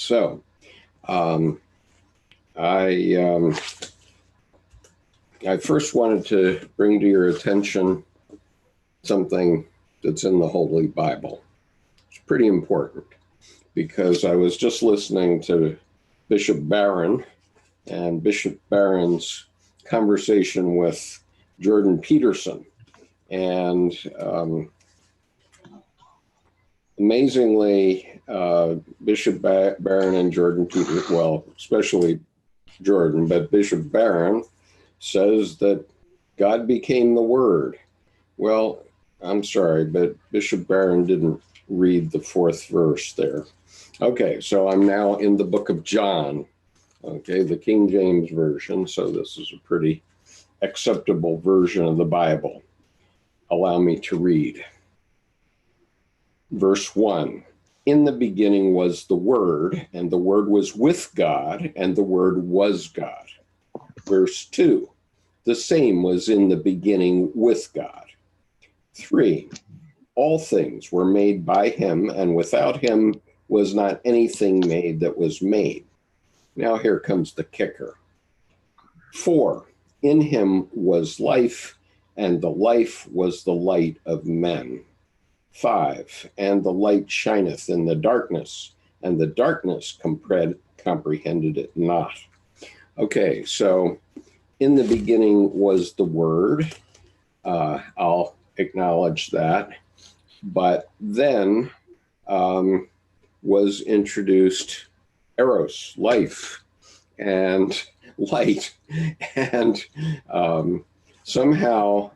So, um, I first wanted to bring to your attention something that's in the Holy Bible. It's pretty important because I was just listening to Bishop Barron and Bishop Barron's conversation with Jordan Peterson. And amazingly, Bishop Barron and Jordan Peterson, well, especially Jordan, but Bishop Barron says that God became the Word. Well, I'm sorry, but Bishop Barron didn't read the fourth verse there. Okay, so I'm now in the book of John, okay, the King James Version, so this is a pretty acceptable version of the Bible. Allow me to read. Verse 1, in the beginning was the Word, and the Word was with God, and the Word was God. Verse 2, the same was in the beginning with God. 3, all things were made by him, and without him was not anything made that was made. Now here comes the kicker. 4, in him was life, and the life was the light of men. 5, and the light shineth in the darkness, and the darkness comprehended it not. Okay, so in the beginning was the Word. I'll acknowledge that. But then was introduced eros, life, and light. And somehow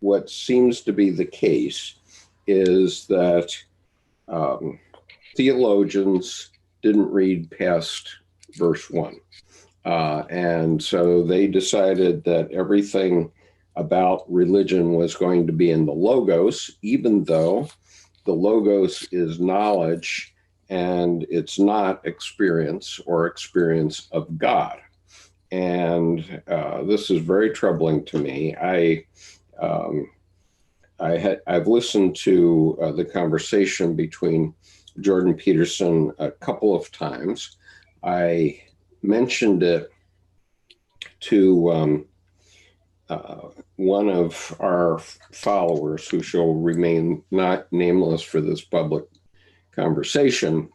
what seems to be the case is that theologians didn't read past verse 1. And so they decided that everything about religion was going to be in the Logos, even though the Logos is knowledge and it's not experience or experience of God. And this is very troubling to me. I've listened to the conversation between Jordan Peterson a couple of times. I mentioned it to one of our followers who shall remain not nameless for this public conversation.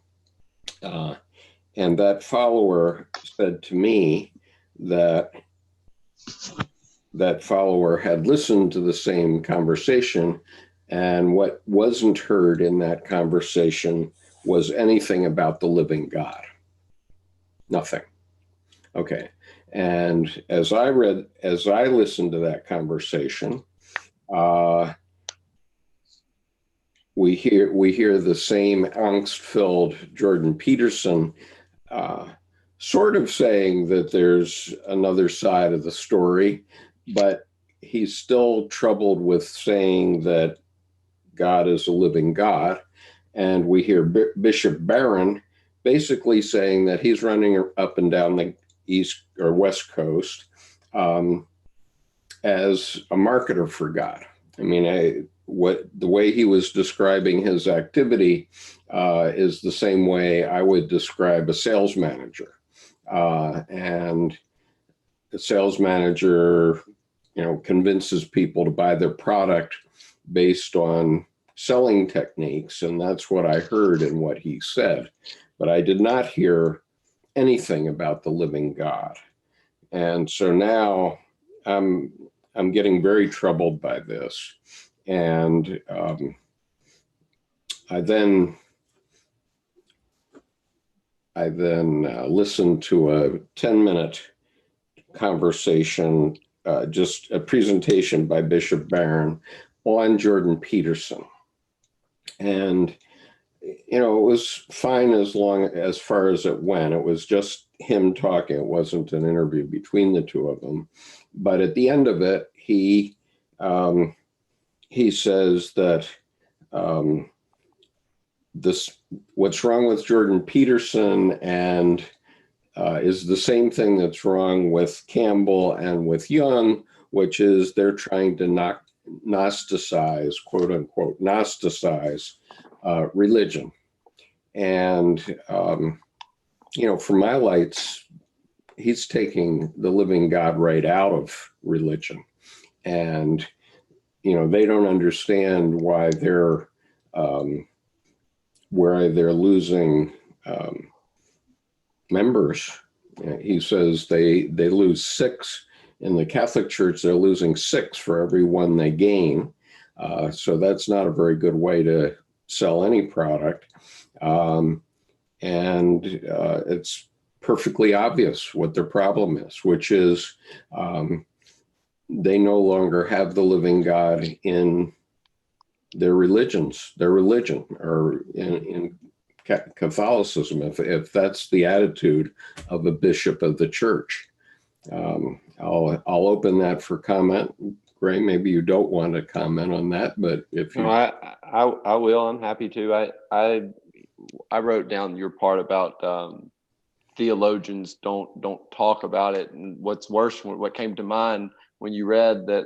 And that follower said to me that that follower had listened to the same conversation, and what wasn't heard in that conversation was anything about the living God. Nothing. Okay. And as I listened to that conversation, we hear the same angst-filled Jordan Peterson sort of saying that there's another side of the story, but he's still troubled with saying that God is a living God. And we hear Bishop Barron basically saying that he's running up and down the East or West Coast as a marketer for God. I mean, the way he was describing his activity is the same way I would describe a sales manager. And the sales manager, convinces people to buy their product based on selling techniques, and that's what I heard in what he said. But I did not hear anything about the living God. And so now I'm getting very troubled by this. And I then listened to a 10-minute conversation, just a presentation by Bishop Barron on Jordan Peterson. And, it was fine as far as it went. It was just him talking. It wasn't an interview between the two of them. But at the end of it, he says that what's wrong with Jordan Peterson and is the same thing that's wrong with Campbell and with Jung, which is they're trying to gnosticize, quote unquote, gnosticize religion. And for my lights, he's taking the living God right out of religion. And, they don't understand why they're losing members. He says they lose 6. In the Catholic Church, they're losing 6 for every one they gain. So that's not a very good way to sell any product. And it's perfectly obvious what their problem is, which is they no longer have the living God in their religion, or in Catholicism, if that's the attitude of a bishop of the church. I'll open that for comment. Gray, maybe you don't want to comment on that, but if you... No, I will. I'm happy to. I wrote down your part about theologians don't talk about it, and what's worse, what came to mind when you read that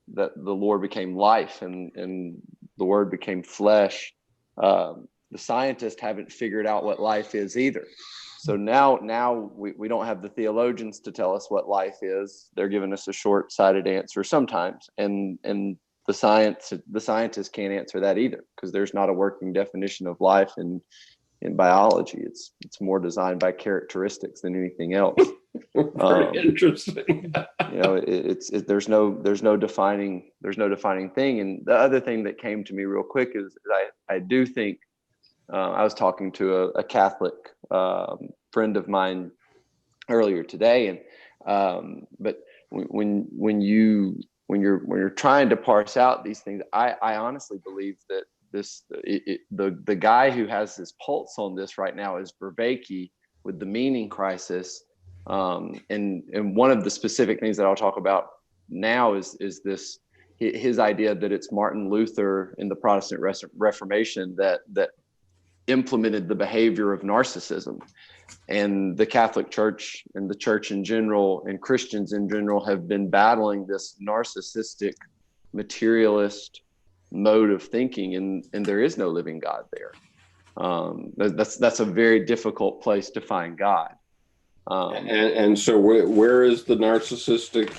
the Lord became life and the Word became flesh. The scientists haven't figured out what life is either. So now we don't have the theologians to tell us what life is. They're giving us a short-sighted answer sometimes, and the scientists can't answer that either, because there's not a working definition of life in biology. It's more designed by characteristics than anything else. Very interesting. There's no defining thing. And the other thing that came to me real quick is I do think I was talking to a Catholic friend of mine earlier today, and but when you're trying to parse out these things, I honestly believe that the guy who has his pulse on this right now is Vervaeke with the meaning crisis, and one of the specific things that I'll talk about now is this his idea that it's Martin Luther in the Protestant Reformation that implemented the behavior of narcissism. And the Catholic Church and the church in general and Christians in general have been battling this narcissistic, materialist mode of thinking, and there is no living God there. That's a very difficult place to find God. And so where is the narcissistic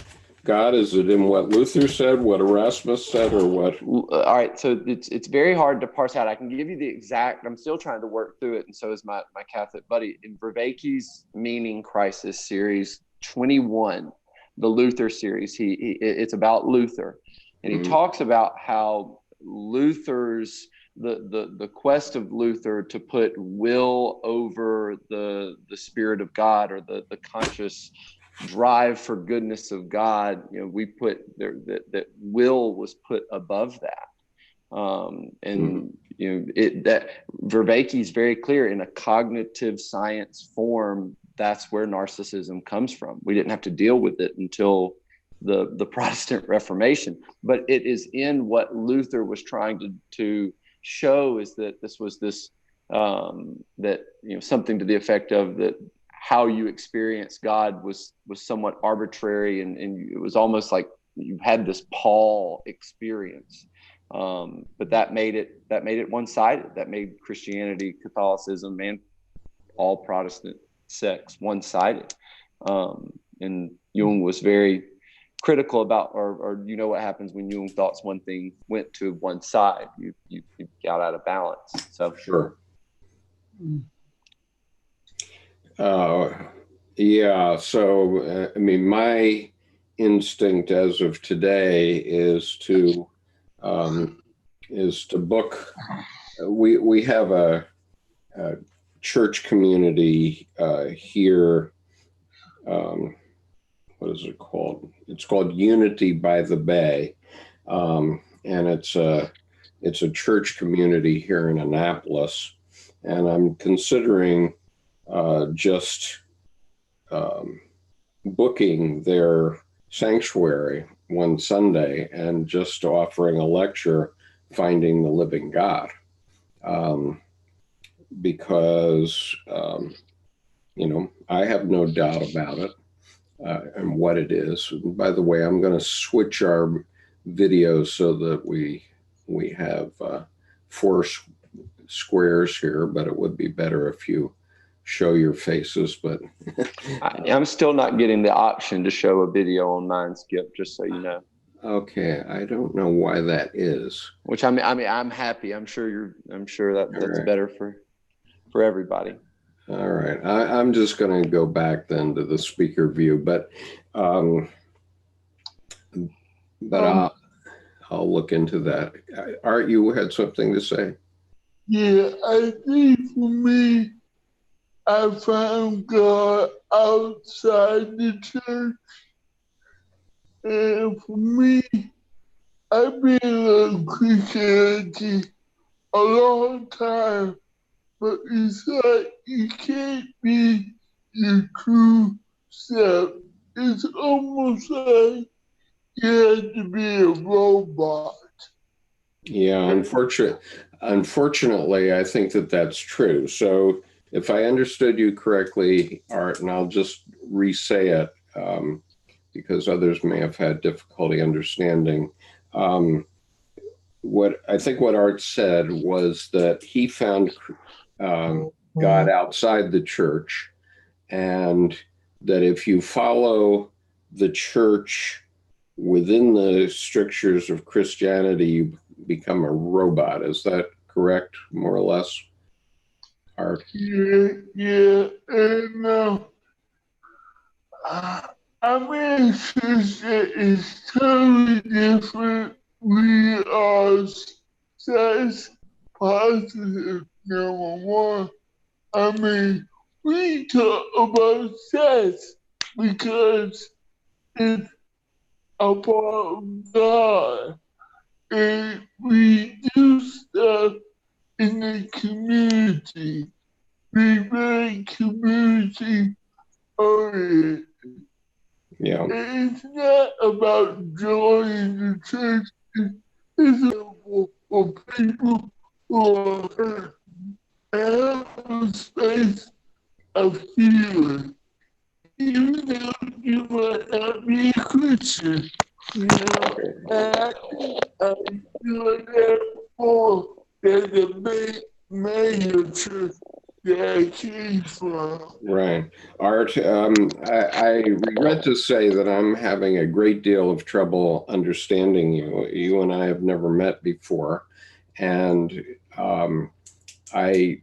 God? Is it in what Luther said, what Erasmus said, or what? All right, so it's very hard to parse out. I can give you the exact, I'm still trying to work through it, and so is my Catholic buddy. In Vervaeke's Meaning Crisis series 21, the Luther series, it's about Luther, and he talks about how Luther's the quest of Luther to put will over the spirit of God, or the conscious drive for goodness of God. We put there that will was put above that, and that Vervaeke is very clear in a cognitive science form. That's where narcissism comes from. We didn't have to deal with it until the Protestant Reformation, but it is in what Luther was trying to show, is that this was this that something to the effect of that how you experience God was somewhat arbitrary, and it was almost like you had this Paul experience, but that made it one-sided. That made Christianity, Catholicism, and all Protestant sects one-sided, and Jung was very critical about, or what happens when Jung thoughts one thing went to one side, you got out of balance. So sure. Yeah. So, my instinct as of today is to book. We have a church community here. What is it called? It's called Unity by the Bay, and it's a church community here in Annapolis, and I'm considering just booking their sanctuary one Sunday and just offering a lecture, Finding the Living God, because I have no doubt about it. And what it is. And by the way, I'm going to switch our videos so that we have 4 squares here, but it would be better if you show your faces, but I'm still not getting the option to show a video on mine, Skip, just so you know. okay, I don't know why that is. Which I'm happy. I'm sure that's right. better for everybody. All right, I'm just going to go back then to the speaker view, but I'll look into that. Art, you had something to say? Yeah, I think for me, I found God outside the church. And for me, I've been in Christianity a long time, but it's like you can't be your true self. It's almost like you have to be a robot. Yeah, unfortunately, I think that's true. So if I understood you correctly, Art, and I'll just re-say it because others may have had difficulty understanding. What Art said was that he found God outside the church, and that if you follow the church within the strictures of Christianity, you become a robot. Is that correct, more or less, Art? Yeah, and I mean, sister is totally different. We are sex positive, number one. I mean, we talk about sex because it's a part of God. And we do stuff in the community. We very community oriented. Yeah. It's not about joining the church. It's for people who are hurt and have a space of healing. Even though you might not be a Christian, you know, and I think I'm doing that for the major church that I came from. Right. Art, I regret to say that I'm having a great deal of trouble understanding you. You and I have never met before. And I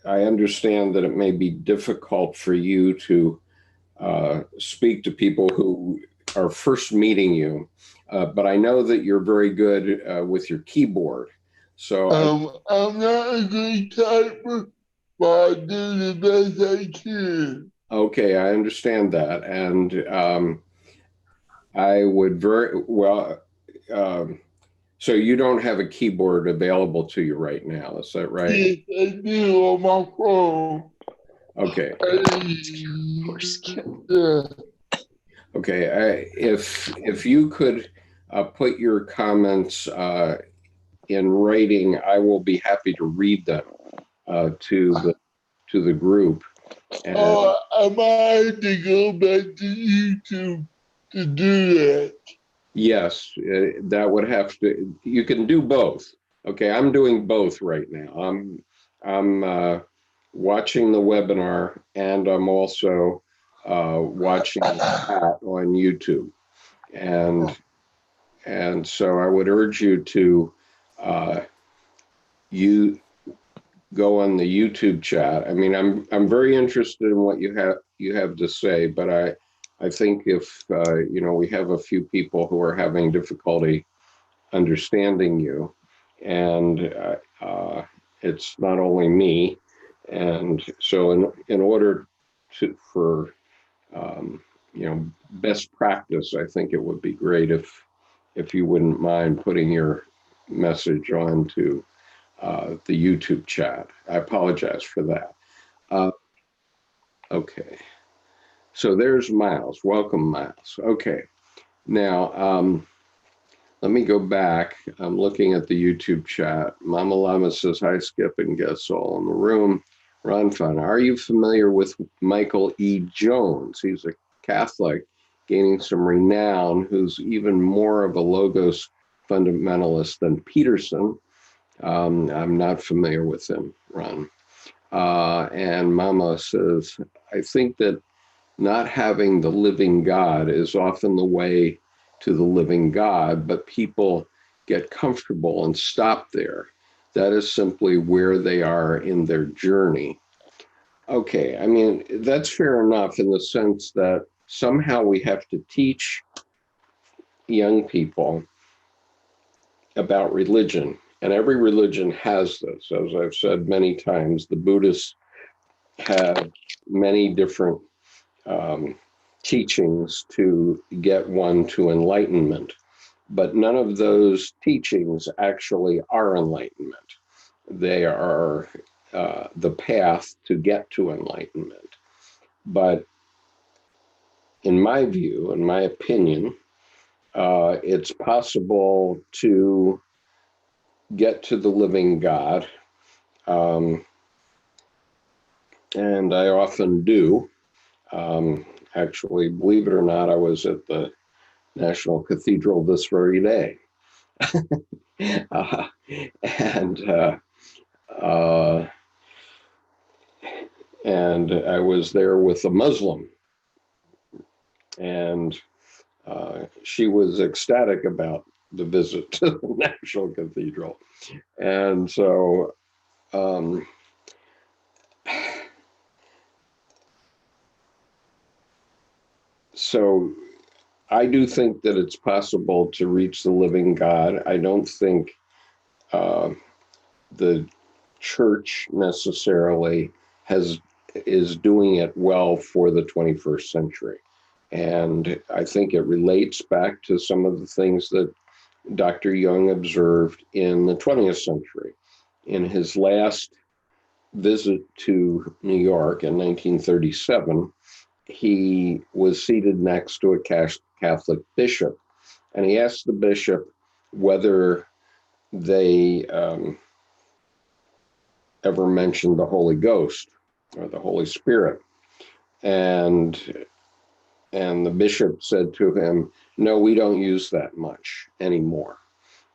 understand that it may be difficult for you to speak to people who are first meeting you, but I know that you're very good with your keyboard. So I'm not a good typer, but I do the best I can. okay, I understand that, and I would very well. So you don't have a keyboard available to you right now, is that right? Yes, I do on my phone. Okay. Yeah. Okay. If you could put your comments in writing, I will be happy to read them to the group. And I might have to go back to YouTube to do that. yes, that would have to. You can do both. Okay, I'm doing both right now. I'm watching the webinar, and I'm also watching that on YouTube, and so I would urge you to you go on the YouTube chat. I mean, I'm very interested in what you have to say, but I think if we have a few people who are having difficulty understanding you, and it's not only me, and so in order for best practice, I think it would be great if you wouldn't mind putting your message on to the YouTube chat. I apologize for that. Okay, so there's Miles. Welcome, Miles. Okay, now let me go back. I'm looking at the YouTube chat. Mama Lama says, hi, Skip and guests all in the room. Ron Fun, are you familiar with Michael E. Jones? He's a Catholic gaining some renown, who's even more of a Logos fundamentalist than Peterson. I'm not familiar with him, Ron. And Mama says, I think that not having the living God is often the way to the living God, but people get comfortable and stop there. That is simply where they are in their journey. Okay, I mean, that's fair enough in the sense that somehow we have to teach young people about religion. And every religion has this. As I've said many times, the Buddhists have many different teachings to get one to enlightenment. But none of those teachings actually are enlightenment. They are the path to get to enlightenment. But in my view, in my opinion, it's possible to get to the living God. And I often do. Actually, believe it or not, I was at the National Cathedral this very day. And I was there with a Muslim, and she was ecstatic about the visit to the National Cathedral. And so so I do think that it's possible to reach the living God. I don't think the church necessarily is doing it well for the 21st century. And I think it relates back to some of the things that Dr. Jung observed in the 20th century. In his last visit to New York in 1937, he was seated next to a Catholic bishop, and he asked the bishop whether they ever mentioned the Holy Ghost or the Holy Spirit. And the bishop said to him, no, we don't use that much anymore.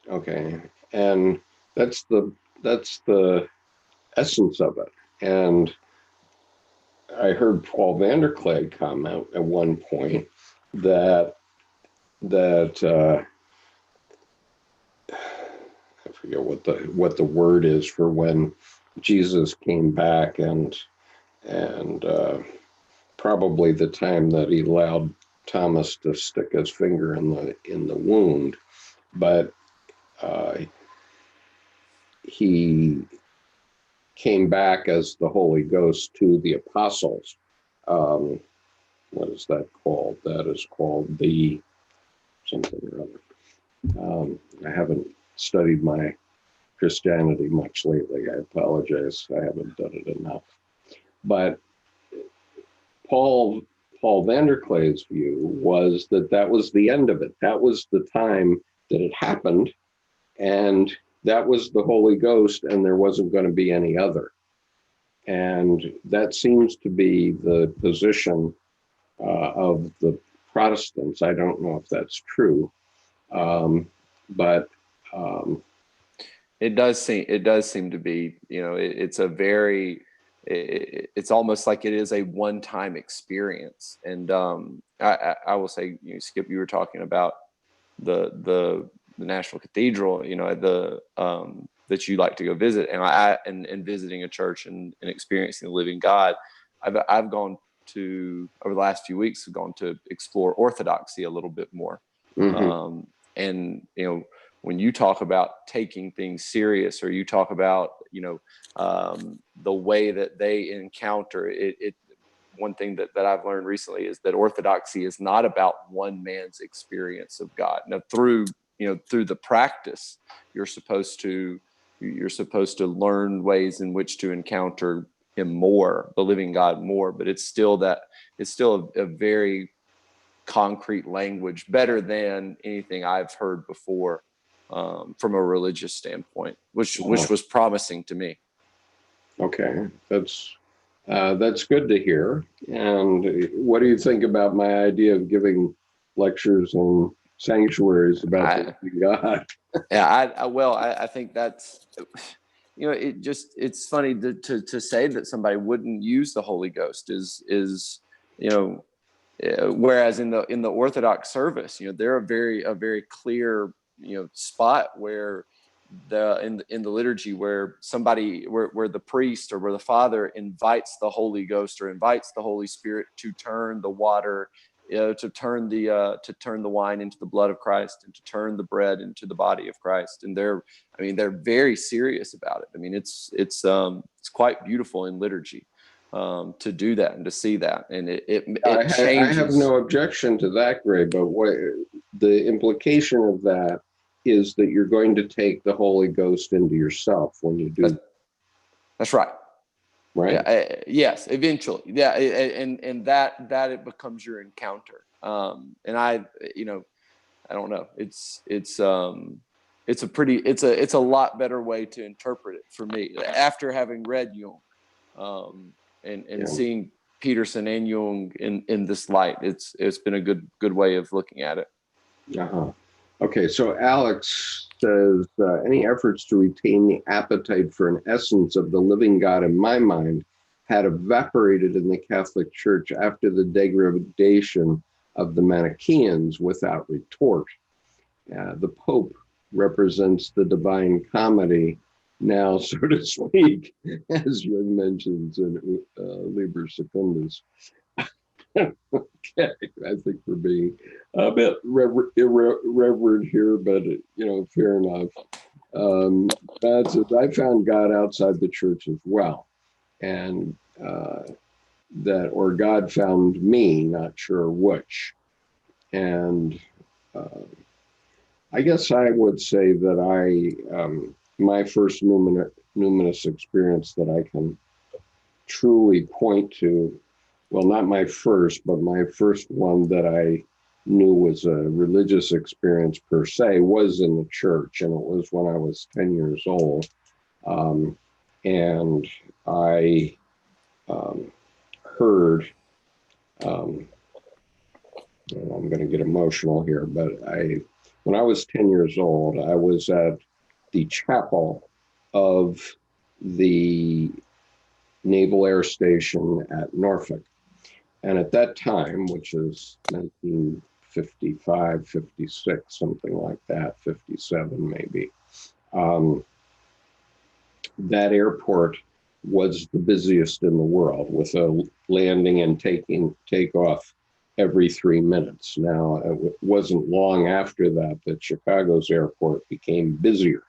Okay. And that's the essence of it. And I heard Paul Vanderklag comment at one point that I forget what the word is for when Jesus came back, and probably the time that he allowed Thomas to stick his finger in the wound, but he came back as the Holy Ghost to the apostles. What is that called? That is called the something or other. I haven't studied my Christianity much lately. I apologize. I haven't done it enough. But Paul Vanderklay's view was that was the end of it. That was the time that it happened, and that was the Holy Ghost, and there wasn't going to be any other. And that seems to be the position of the Protestants. I don't know if that's true, but it does seem to be. It's almost like it is a one-time experience. And I will say, Skip, you were talking about the National Cathedral, that you like to go visit, and visiting a church and experiencing the living God. I've gone to, over the last few weeks, gone to explore Orthodoxy a little bit more. Mm-hmm. And when you talk about taking things serious, or you talk about the way that they encounter it, one thing that I've learned recently is that Orthodoxy is not about one man's experience of God. Now, through the practice, you're supposed to learn ways in which to encounter him more, the living God more. But it's still a very concrete language, better than anything I've heard before from a religious standpoint, which was promising to me. Okay, that's good to hear. And what do you think about my idea of giving lectures in sanctuaries about the God? Yeah, I think that's, it's funny to say that somebody wouldn't use the Holy Ghost is whereas in the Orthodox service, they're a very clear, spot where in the liturgy where where the priest or where the father invites the Holy Ghost or invites the Holy Spirit to turn the water, to turn the wine into the blood of Christ, and to turn the bread into the body of Christ. And they're very serious about it. It's quite beautiful in liturgy to do that and to see that, and it changes. I have no objection to that, Gray, but what the implication of that is that you're going to take the Holy Ghost into yourself when you do. That's right. Right. Yeah, yes, eventually. Yeah, and that it becomes your encounter. And I don't know. It's a lot better way to interpret it for me after having read Jung, and seeing Peterson and Jung in this light. It's been a good way of looking at it. Uh-huh. Okay, so Alex says, any efforts to retain the appetite for an essence of the living God in my mind had evaporated in the Catholic Church after the degradation of the Manichaeans without retort. The Pope represents the Divine Comedy now, so to speak, as Jung mentions in Liber Secundus. Okay, I think we're being a bit irreverent here, but fair enough. That's it. I found God outside the church as well, and or God found me, not sure which. And I guess I would say that my first numinous experience that I can truly point to. Well, not my first, but my first one that I knew was a religious experience per se was in the church, and it was when I was 10 years old. And I heard, and I'm going to get emotional here, but when I was 10 years old, I was at the chapel of the Naval Air Station at Norfolk. And at that time, which is 1955, 56, something like that, 57 maybe, that airport was the busiest in the world, with a landing and takeoff every 3 minutes. Now, it wasn't long after that Chicago's airport became busier.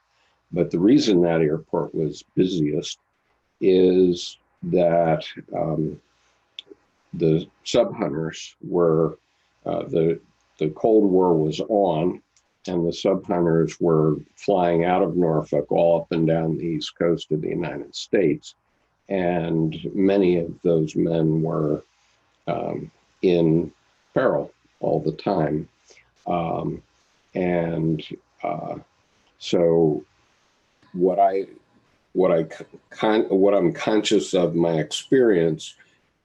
But the reason that airport was busiest is that the sub-hunters were, the Cold War was on, and the sub-hunters were flying out of Norfolk all up and down the East Coast of the United States. And many of those men were in peril all the time. So what I'm conscious of my experience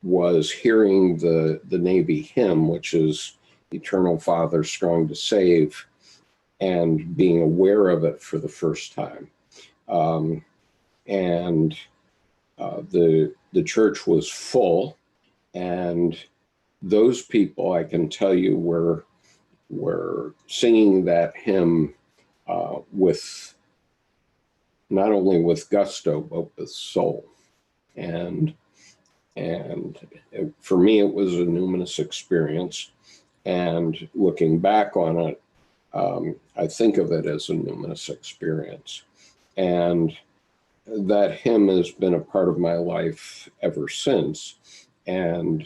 was hearing the Navy hymn, which is Eternal Father, Strong to Save, and being aware of it for the first time. The church was full, and those people, I can tell you, were singing that hymn with not only with gusto, but with soul. And for me, it was a numinous experience. And looking back on it, I think of it as a numinous experience. And that hymn has been a part of my life ever since. And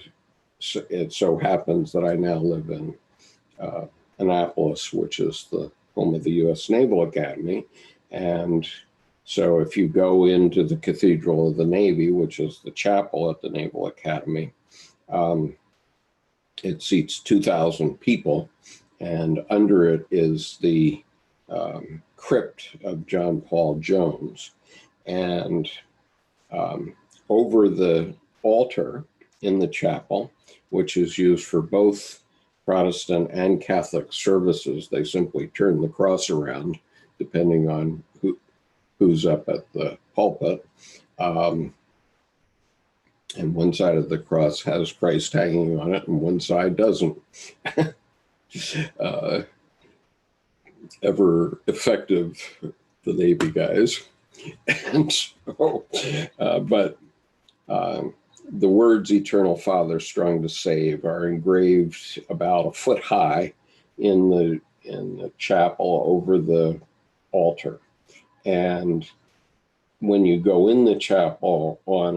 so it so happens that I now live in Annapolis, which is the home of the U.S. Naval Academy. And so if you go into the Cathedral of the Navy, which is the chapel at the Naval Academy, it seats 2,000 people, and under it is the crypt of John Paul Jones. And over the altar in the chapel, which is used for both Protestant and Catholic services, they simply turn the cross around depending on who's up at the pulpit. And one side of the cross has Christ hanging on it, and one side doesn't. Ever effective, the Navy guys. And so, the words "Eternal Father, strong to save" are engraved about a foot high in the chapel over the altar. And when you go in the chapel on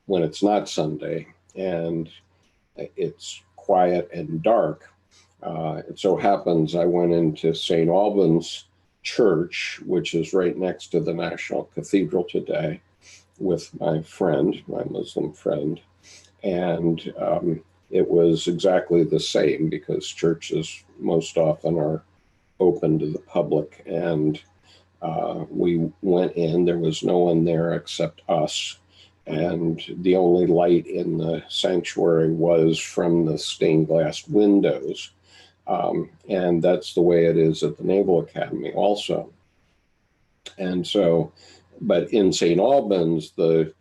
when it's not Sunday and it's quiet and dark, it so happens I went into St. Albans Church, which is right next to the National Cathedral today, with my Muslim friend. And it was exactly the same, because churches most often are open to the public. And we went in, there was no one there except us. And the only light in the sanctuary was from the stained glass windows. And that's the way it is at the Naval Academy also. And so, but in St. Albans, the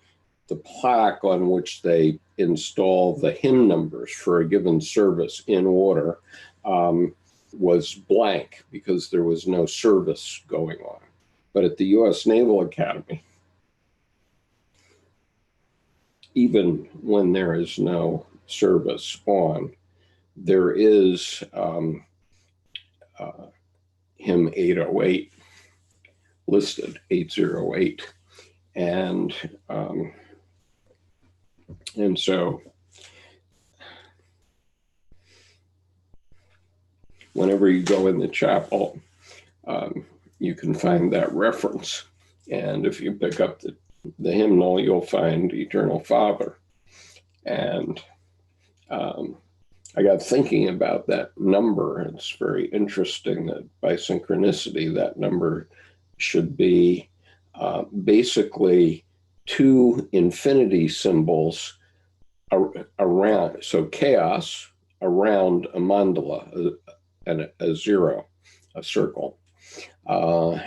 plaque on which they install the hymn numbers for a given service in order was blank, because there was no service going on. But at the U.S. Naval Academy, even when there is no service on, there is hymn 808 listed, 808. And so whenever you go in the chapel, you can find that reference. And if you pick up the hymnal, you'll find Eternal Father. And I got thinking about that number. It's very interesting that by synchronicity, that number should be basically two infinity symbols around. So chaos around a mandala, and a zero, a circle. So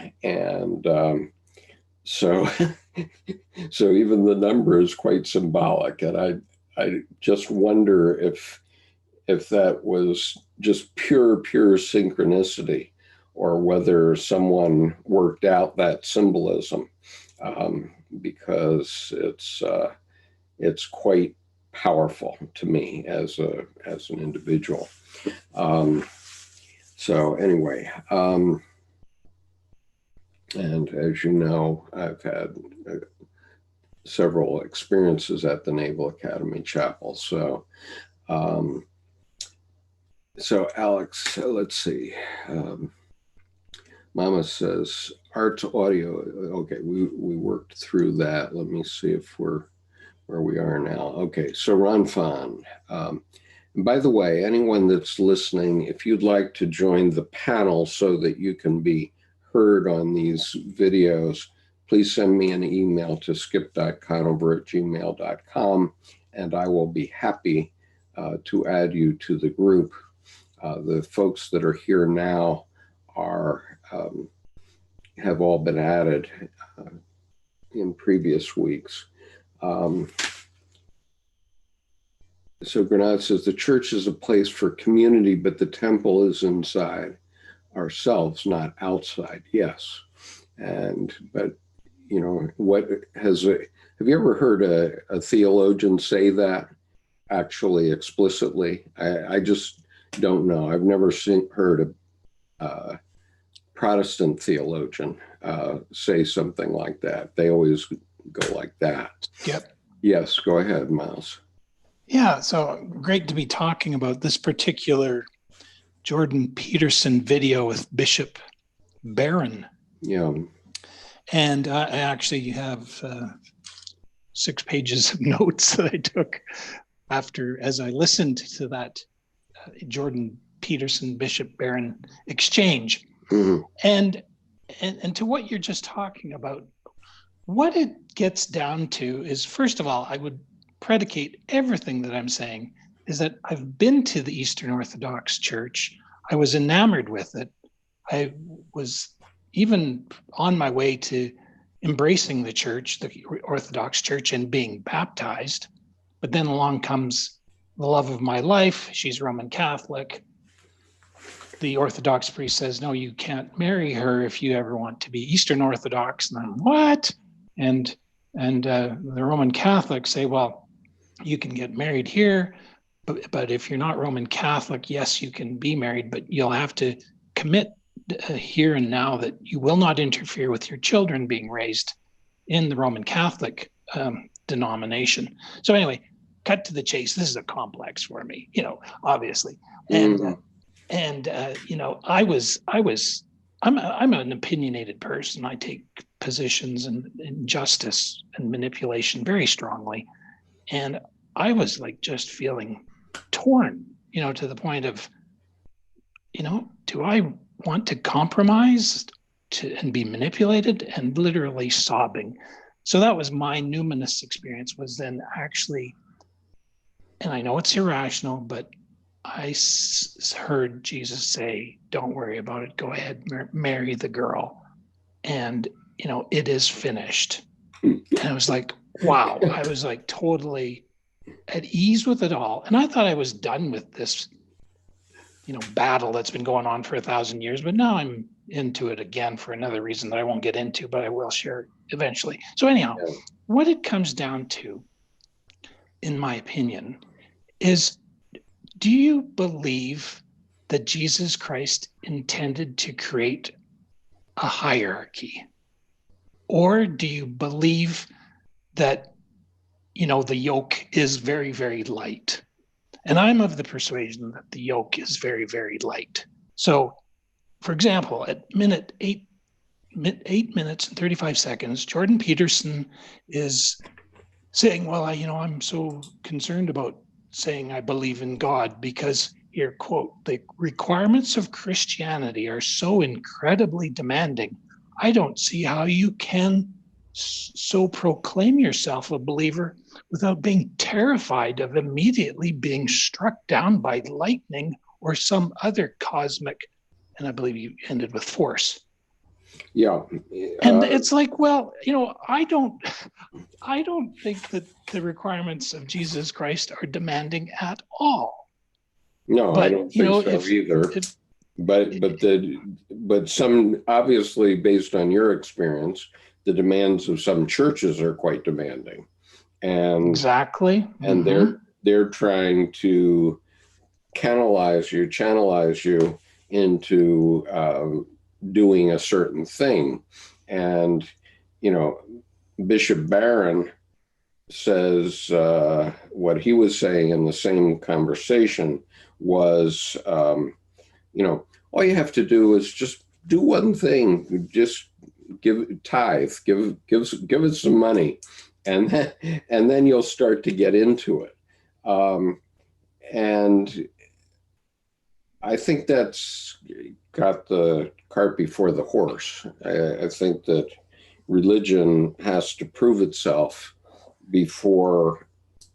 even the number is quite symbolic. And I just wonder if that was just pure synchronicity, or whether someone worked out that symbolism, because it's quite powerful to me as an individual. So anyway, and as you know, I've had several experiences at the Naval Academy Chapel. So Alex, let's see. Mama says Arzt audio. Okay, we worked through that. Let me see if we're where we are now. Okay, so Ron Fon. And by the way, anyone that's listening, if you'd like to join the panel so that you can be heard on these videos, please send me an email to skip.conover@gmail.com, and I will be happy to add you to the group. The folks that are here now have all been added in previous weeks. So Granada says, the church is a place for community, but the temple is inside ourselves, not outside. Yes. But you know, have you ever heard a theologian say that actually explicitly? I just don't know. I've never heard a Protestant theologian say something like that. They always go like that. Yep. Yes, go ahead, Miles. Yeah, so great to be talking about this particular Jordan Peterson video with Bishop Barron. Yeah. And I actually have 6 pages of notes that I took as I listened to that Jordan Peterson Bishop Barron exchange. Mm-hmm. And to what you're just talking about, what it gets down to is, first of all, I would predicate everything that I'm saying is that I've been to the Eastern Orthodox Church. I was enamored with it. I was even on my way to embracing the church, the Orthodox Church, and being baptized. But then along comes the love of my life. She's Roman Catholic. The Orthodox priest says, no, you can't marry her if you ever want to be Eastern Orthodox. And I'm, what? And the Roman Catholics say, well, you can get married here, but if you're not Roman Catholic, yes, you can be married, but you'll have to commit here and now that you will not interfere with your children being raised in the Roman Catholic denomination. So anyway, cut to the chase. This is a complex for me, obviously. And I'm an opinionated person. I take positions in justice and manipulation very strongly. And I was like just feeling torn, to the point of, do I want to compromise and be manipulated, and literally sobbing. So that was my numinous experience, was then actually, and I know it's irrational, but I heard Jesus say, don't worry about it. Go ahead, marry the girl. And, it is finished. And I was like, wow. I was like totally at ease with it all. And I thought I was done with this, battle that's been going on for 1,000 years. But now I'm into it again for another reason that I won't get into, but I will share eventually. So anyhow, what it comes down to, in my opinion, is, do you believe that Jesus Christ intended to create a hierarchy? Or do you believe that, the yoke is very, very light? And I'm of the persuasion that the yoke is very, very light. So, for example, at 8 minutes and 35 seconds, Jordan Peterson is saying, well, I'm so concerned about saying I believe in God because, here, quote, the requirements of Christianity are so incredibly demanding. I don't see how you can so proclaim yourself a believer without being terrified of immediately being struck down by lightning or some other cosmic, and I believe you ended with force. Yeah. And it's like, well, I don't think that the requirements of Jesus Christ are demanding at all. No, but, I don't think so either. But some, obviously, based on your experience, the demands of some churches are quite demanding, and exactly, and they're trying to channelize you into doing a certain thing. And Bishop Barron says what he was saying in the same conversation was, all you have to do is just do one thing, just give tithe, give it some money, and then you'll start to get into it. And I think that's got the cart before the horse. I think that religion has to prove itself before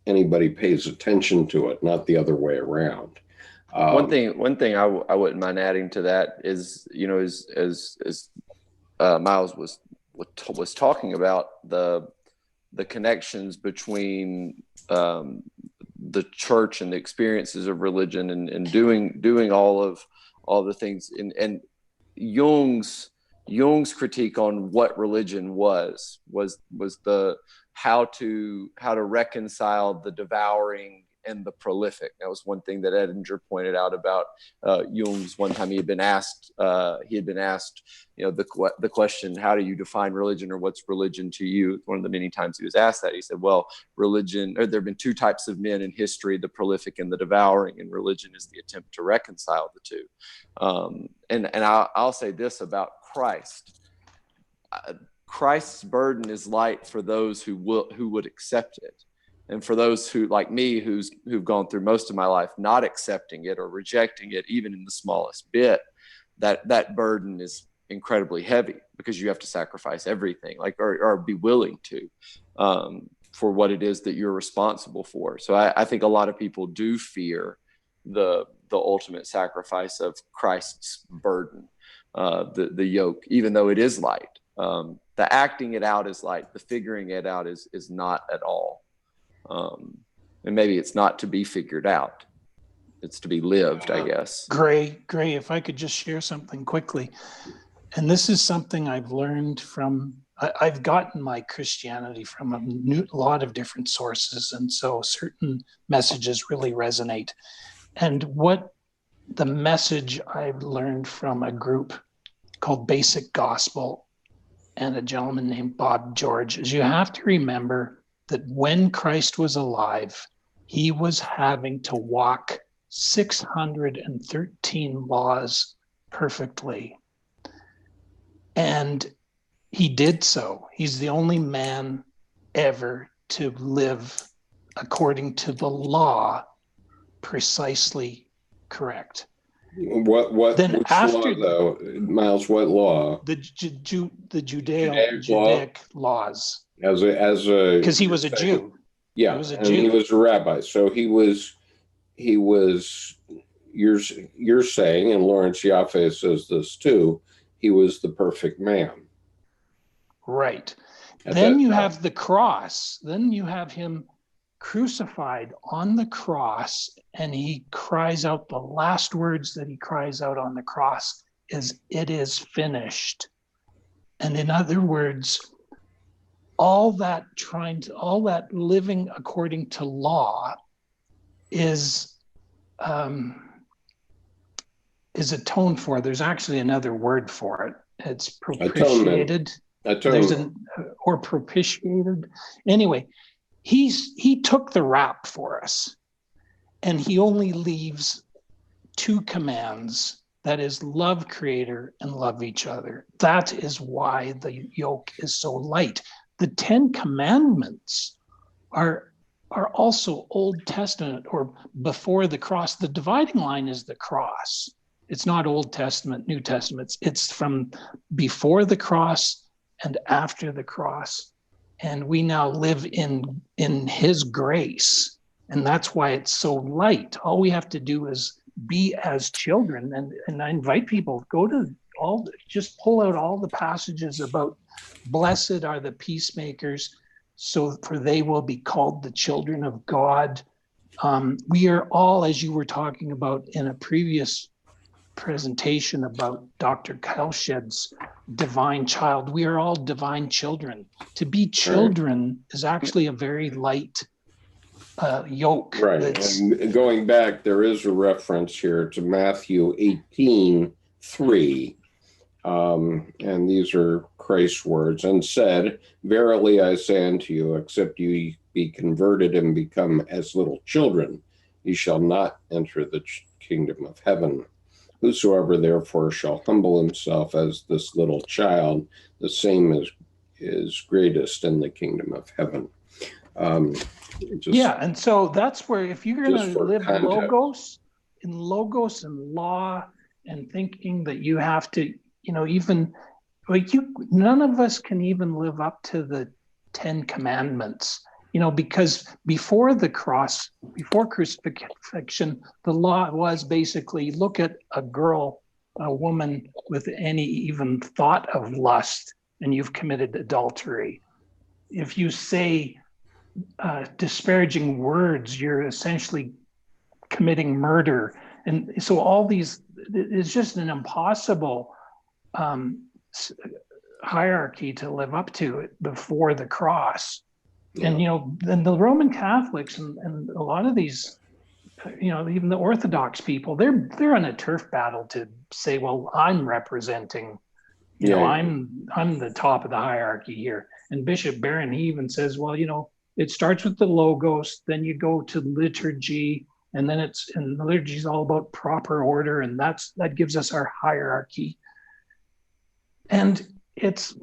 anybody pays attention to it, not the other way around. One thing I wouldn't mind adding to that is, as Miles was talking about, the connections between the church and the experiences of religion and doing all the things, and Jung's critique on what religion was the how to reconcile the devouring and the prolific. That was one thing that Edinger pointed out about Jung's. One time he had been asked, the question, how do you define religion, or what's religion to you? One of the many times he was asked that, he said, well, religion, or there have been two types of men in history, the prolific and the devouring, and religion is the attempt to reconcile the two. And I'll say this about Christ. Christ's burden is light for those who would accept it. And for those who, like me, who've gone through most of my life not accepting it or rejecting it, even in the smallest bit, that burden is incredibly heavy, because you have to sacrifice everything, or be willing to, for what it is that you're responsible for. So I think a lot of people do fear the ultimate sacrifice of Christ's burden, the yoke, even though it is light. the acting it out is light. The figuring it out is not at all. And maybe it's not to be figured out. It's to be lived, I guess. Gray, if I could just share something quickly. And this is something I've learned from, I've gotten my Christianity from a lot of different sources. And so certain messages really resonate. And what the message I've learned from a group called Basic Gospel and a gentleman named Bob George is you have to remember that when Christ was alive, he was having to walk 613 laws perfectly. And he did so. He's the only man ever to live according to the law precisely correct. What Then which after law, though, Miles? What law? The Judaic laws, As a because he was a Jew. Yeah, He was a and Jew. he was a rabbi. So he was. You're saying, and Lawrence Yaffe says this too. He was the perfect man. Right. At Then that you time. have the cross. Then you have him crucified on the cross, and he cries out, the last words that he cries out on the cross is, "It is finished." And in other words, all that living according to law is atoned for. There's actually another word for it. It's propitiated. Atonement. Or propitiated. Anyway, he took the rap for us, and he only leaves two commands. That is, love Creator and love each other. That is why the yoke is so light. The 10 Commandments are also Old Testament or before the cross. The dividing line is the cross. It's not Old Testament, New Testament. It's from before the cross and after the cross. And we now live in his grace. And that's why it's so light. All we have to do is be as children. And I invite people, just pull out all the passages about blessed are the peacemakers, for they will be called the children of God. We are all, as you were talking about in a previous presentation about Dr. Kalshed's divine child, we are all divine children. To be children is actually a very light yoke. Right. And going back, there is a reference here to Matthew 18:3. And these are Christ's words, and said, "Verily I say unto you, except you be converted and become as little children, ye shall not enter the kingdom of heaven. Whosoever therefore shall humble himself as this little child, the same is greatest in the kingdom of heaven." And so that's where, if you're going to live context. logos and law, and thinking that you have to, none of us can even live up to the 10 Commandments, because before the cross, before crucifixion, the law was basically, look at a woman with any even thought of lust, and you've committed adultery. If you say disparaging words, you're essentially committing murder. And so all these, it's just an impossible hierarchy to live up to it before the cross. Yeah. And the Roman Catholics and a lot of these, even the Orthodox people, they're on a turf battle to say, well, I'm representing, I'm the top of the hierarchy here. And Bishop Barron, he even says, well, it starts with the Logos, then you go to liturgy, and then the liturgy is all about proper order, and that gives us our hierarchy. And it's,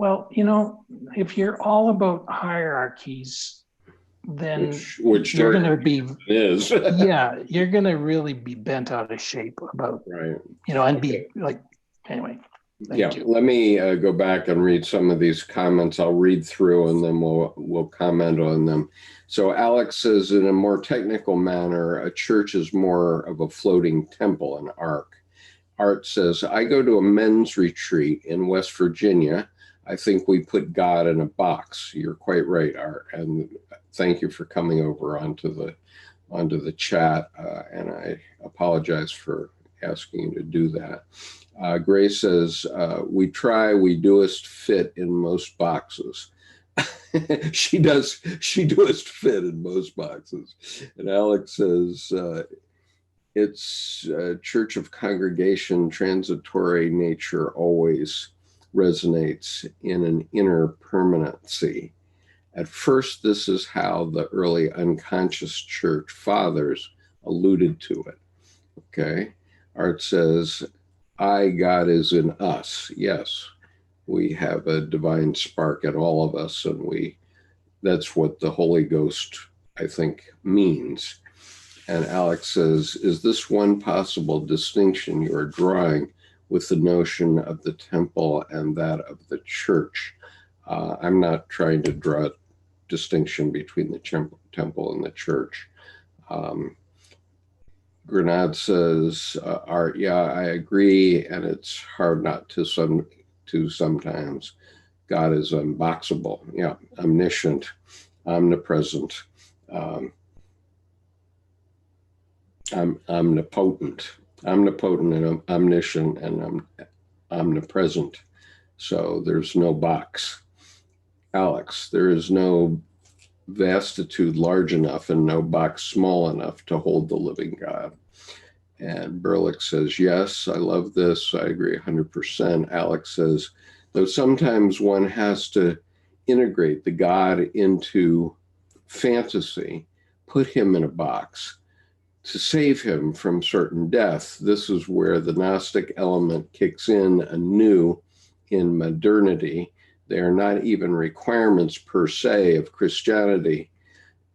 if you're all about hierarchies, then which you're going to be is you're going to really be bent out of shape about and be like, anyway. Thank you. Let me go back and read some of these comments. I'll read through and then we'll comment on them. So Alex says, in a more technical manner, a church is more of a floating temple, an ark. Arzt says, I go to a men's retreat in West Virginia. I think we put God in a box. You're quite right, Art. And thank you for coming over onto the chat. And I apologize for asking you to do that. Grace says, we doest fit in most boxes. she doest fit in most boxes. And Alex says, it's Church of Congregation, transitory nature always resonates in an inner permanency. At first, this is how the early unconscious church fathers alluded to it. Okay. Art says, God is in us. Yes, we have a divine spark in all of us, and that's what the Holy Ghost, I think, means. And Alex says, is this one possible distinction you are drawing with the notion of the temple and that of the church? I'm not trying to draw a distinction between the temple and the church. Grenade says, Art, yeah, I agree, and it's hard not to sometimes. God is unboxable, yeah, omniscient, omnipresent, omnipotent and omniscient and omnipresent. So there's no box. Alex, there is no vastitude large enough and no box small enough to hold the living God. And Berlick says, yes, I love this. I agree 100%. Alex says, though sometimes one has to integrate the God into fantasy, put him in a box to save him from certain death. This is where the Gnostic element kicks in anew in modernity. They are not even requirements per se of Christianity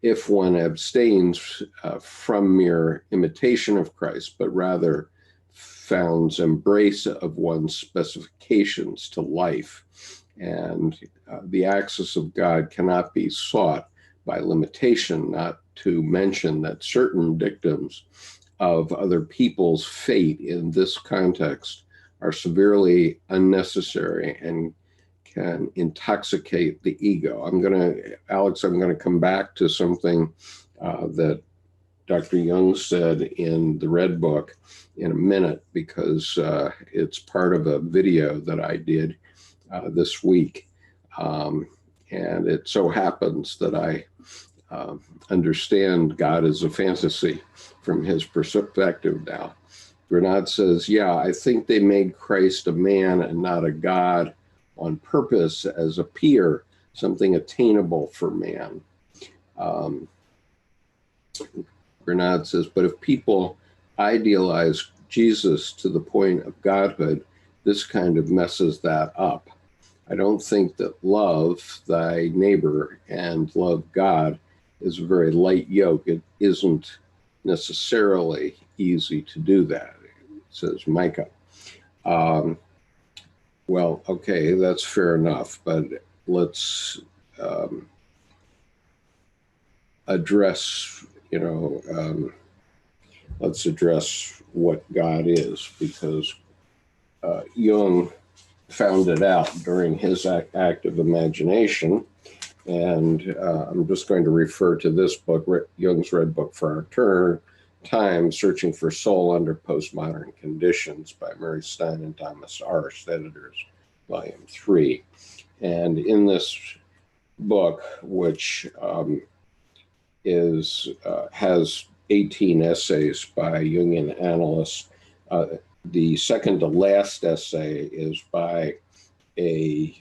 if one abstains from mere imitation of Christ, but rather founds embrace of one's specifications to life. And the access of God cannot be sought by limitation, not to mention that certain dictums of other people's fate in this context are severely unnecessary and can intoxicate the ego. Alex, I'm going to come back to something that Dr. Jung said in the Red Book in a minute, because it's part of a video that I did this week. And it so happens that I understand God as a fantasy from his perspective now. Grenade says, yeah, I think they made Christ a man and not a God on purpose as a peer, something attainable for man. Grenade says, but if people idealize Jesus to the point of godhood, this kind of messes that up. I don't think that love thy neighbor and love God is a very light yoke. It isn't necessarily easy to do that, says Micah. Well, okay, that's fair enough, but let's address, let's address what God is, because Jung found it out during his active imagination. And I'm just going to refer to this book, Jung's Red Book for Our Time, Searching for Soul Under Postmodern Conditions by Mary Stein and Thomas Arzt, editors, Volume 3. And in this book, which has 18 essays by Jungian analysts, the second to last essay is by a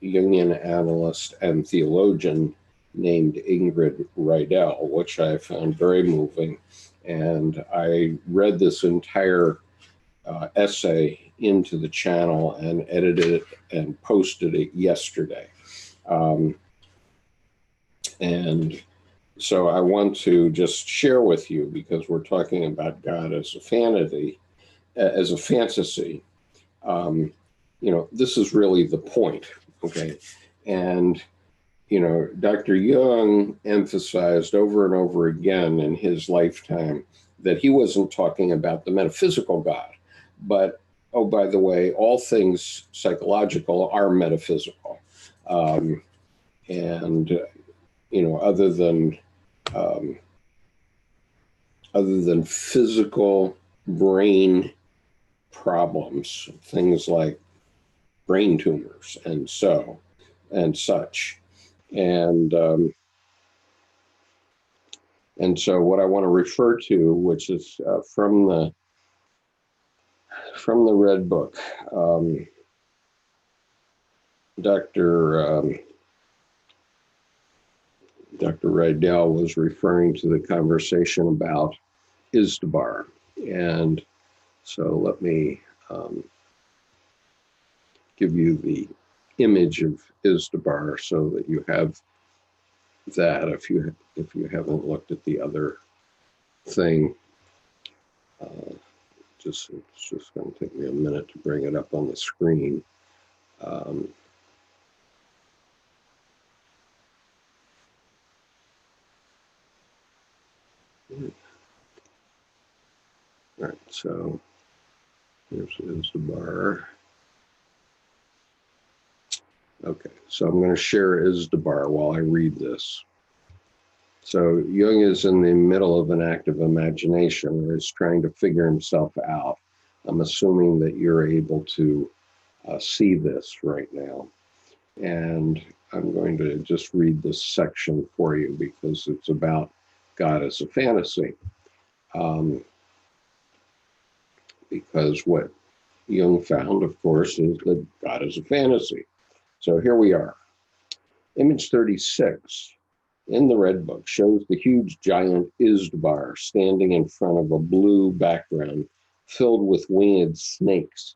Jungian analyst and theologian named Ingrid Riedel, which I found very moving. And I read this entire essay into the channel and edited it and posted it yesterday. And so I want to just share with you, because we're talking about God as a fantasy. This is really the point, okay? And, Dr. Jung emphasized over and over again in his lifetime that he wasn't talking about the metaphysical God, but oh, by the way, all things psychological are metaphysical. And, other than physical brain problems, things like brain tumors and such. And so what I want to refer to, which is from the Red Book, Dr. Riedel was referring to the conversation about Izdubar. And so let me give you the image of Izdubar so that you have that if you haven't looked at the other thing. It's just going to take me a minute to bring it up on the screen. All right, so here's Izdubar. Okay, so I'm going to share Izdubar while I read this. So Jung is in the middle of an active imagination where he's trying to figure himself out. I'm assuming that you're able to see this right now. And I'm going to just read this section for you because it's about God as a fantasy. Because what Jung found, of course, is that God is a fantasy. So here we are. Image 36 in the Red Book shows the huge giant Izdubar standing in front of a blue background filled with winged snakes.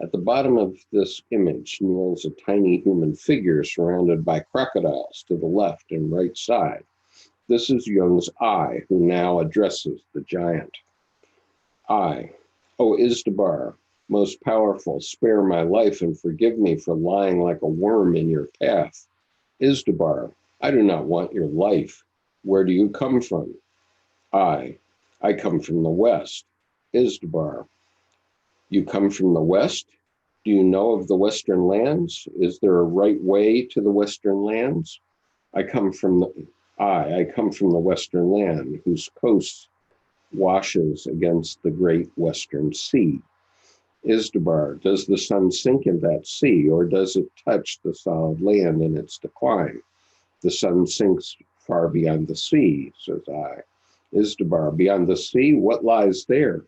At the bottom of this image kneels a tiny human figure surrounded by crocodiles to the left and right side. This is Jung's I, who now addresses the giant. I, O Izdubar, most powerful, spare my life and forgive me for lying like a worm in your path. Izdubar, I do not want your life. Where do you come from? I come from the west. Izdubar, you come from the west? Do you know of the western lands? Is there a right way to the western lands? I come from the western land, whose coast washes against the great western sea. Izdubar, does the sun sink in that sea, or does it touch the solid land in its decline? The sun sinks far beyond the sea, says I. Izdubar, beyond the sea, what lies there?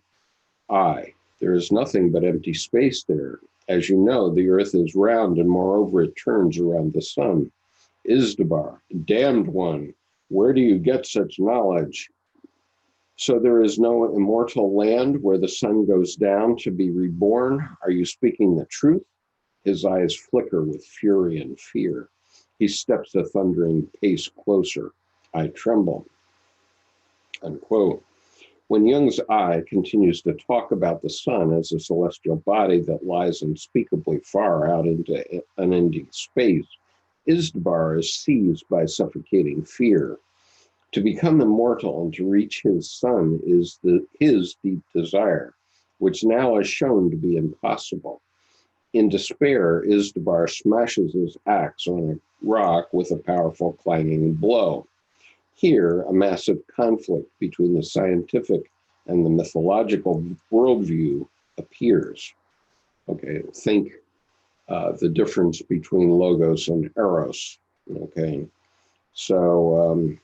I, there is nothing but empty space there. As you know, the earth is round, and moreover, it turns around the sun. Izdubar, damned one, where do you get such knowledge? So there is no immortal land where the sun goes down to be reborn? Are you speaking the truth? His eyes flicker with fury and fear. He steps a thundering pace closer. I tremble. Unquote. When Jung's I continues to talk about the sun as a celestial body that lies unspeakably far out into unending space, Izdubar is seized by suffocating fear. To become immortal and to reach his sun is his deep desire, which now is shown to be impossible. In despair, Izdubar smashes his axe on a rock with a powerful clanging blow. Here, a massive conflict between the scientific and the mythological worldview appears. Okay, think the difference between logos and eros. Okay, so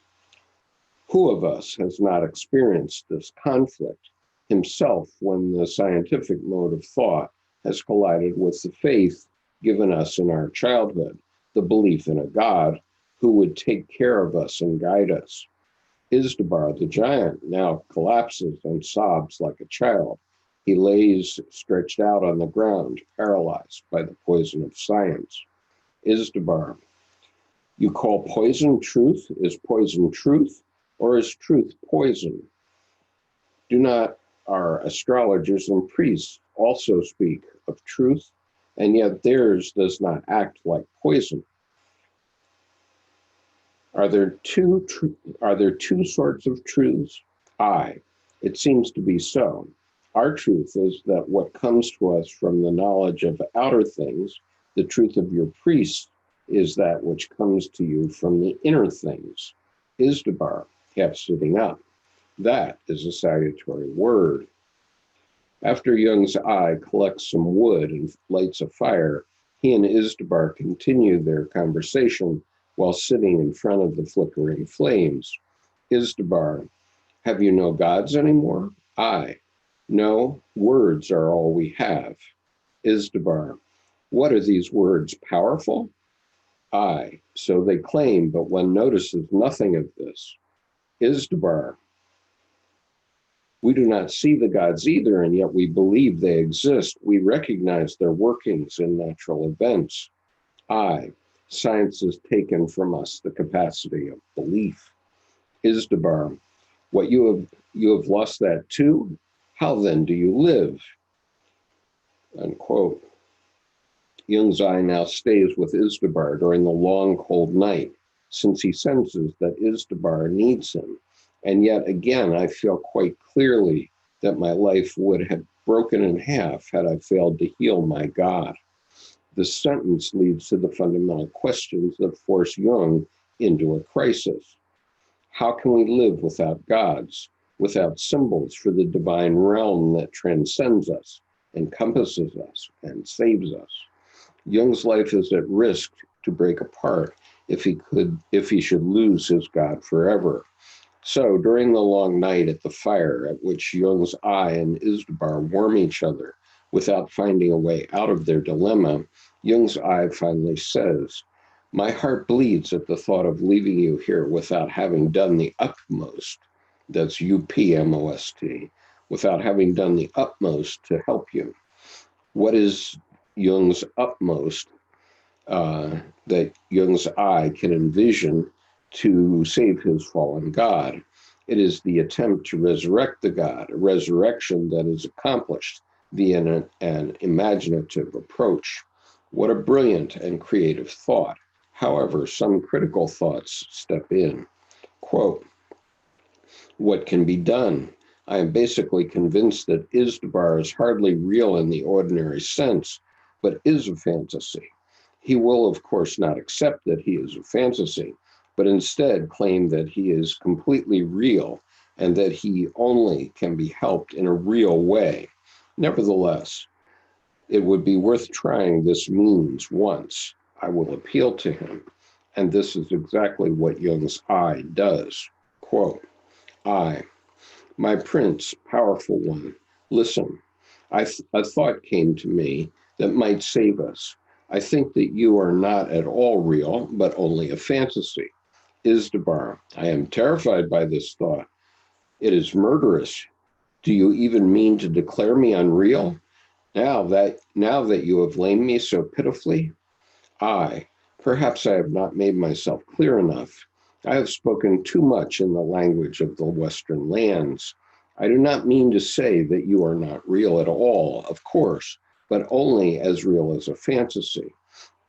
who of us has not experienced this conflict himself when the scientific mode of thought has collided with the faith given us in our childhood, the belief in a God who would take care of us and guide us? Izdubar, the giant, now collapses and sobs like a child. He lays stretched out on the ground, paralyzed by the poison of science. Izdubar, you call poison truth? Is poison truth, or is truth poison? Do not our astrologers and priests also speak of truth, and yet theirs does not act like poison? Are there two sorts of truths? Aye, it seems to be so. Our truth is that what comes to us from the knowledge of outer things, the truth of your priest, is that which comes to you from the inner things. Isdabar, half sitting up. That is a salutary word. After Jung's eye collects some wood and lights a fire, he and Isdabar continue their conversation while sitting in front of the flickering flames. Isdabar, have you no gods anymore? I, no, words are all we have. Isdabar, what are these words, powerful? I, so they claim, but one notices nothing of this. Isdabar, we do not see the gods either, and yet we believe they exist. We recognize their workings in natural events. I, science has taken from us the capacity of belief. Isdabar, what you have lost that too? How then do you live? Unquote. Jung's eye now stays with Isdabar during the long, cold night, since he senses that Isdabar needs him. And yet again, I feel quite clearly that my life would have broken in half had I failed to heal my God. This sentence leads to the fundamental questions that force Jung into a crisis. How can we live without gods, without symbols for the divine realm that transcends us, encompasses us, and saves us? Jung's life is at risk to break apart if he should lose his God forever. So during the long night at the fire, at which Jung's eye and Isdabar warm each other without finding a way out of their dilemma, Jung's eye finally says, my heart bleeds at the thought of leaving you here without having done the utmost, that's UPMOST, without having done the utmost to help you. What is Jung's utmost that Jung's eye can envision to save his fallen God? It is the attempt to resurrect the God, a resurrection that is accomplished via an imaginative approach. What a brilliant and creative thought. However, some critical thoughts step in. Quote, what can be done? I am basically convinced that Isdabar is hardly real in the ordinary sense, but is a fantasy. He will, of course, not accept that he is a fantasy, but instead claim that he is completely real and that he only can be helped in a real way. Nevertheless, it would be worth trying this means once. I will appeal to him. And this is exactly what Jung's eye does. Quote, I, my prince, powerful one, listen, a thought came to me that might save us. I think that you are not at all real, but only a fantasy. Isdabar, I am terrified by this thought. It is murderous. Do you even mean to declare me unreal? Now that you have lamed me so pitifully? Perhaps I have not made myself clear enough. I have spoken too much in the language of the Western lands. I do not mean to say that you are not real at all, of course, but only as real as a fantasy.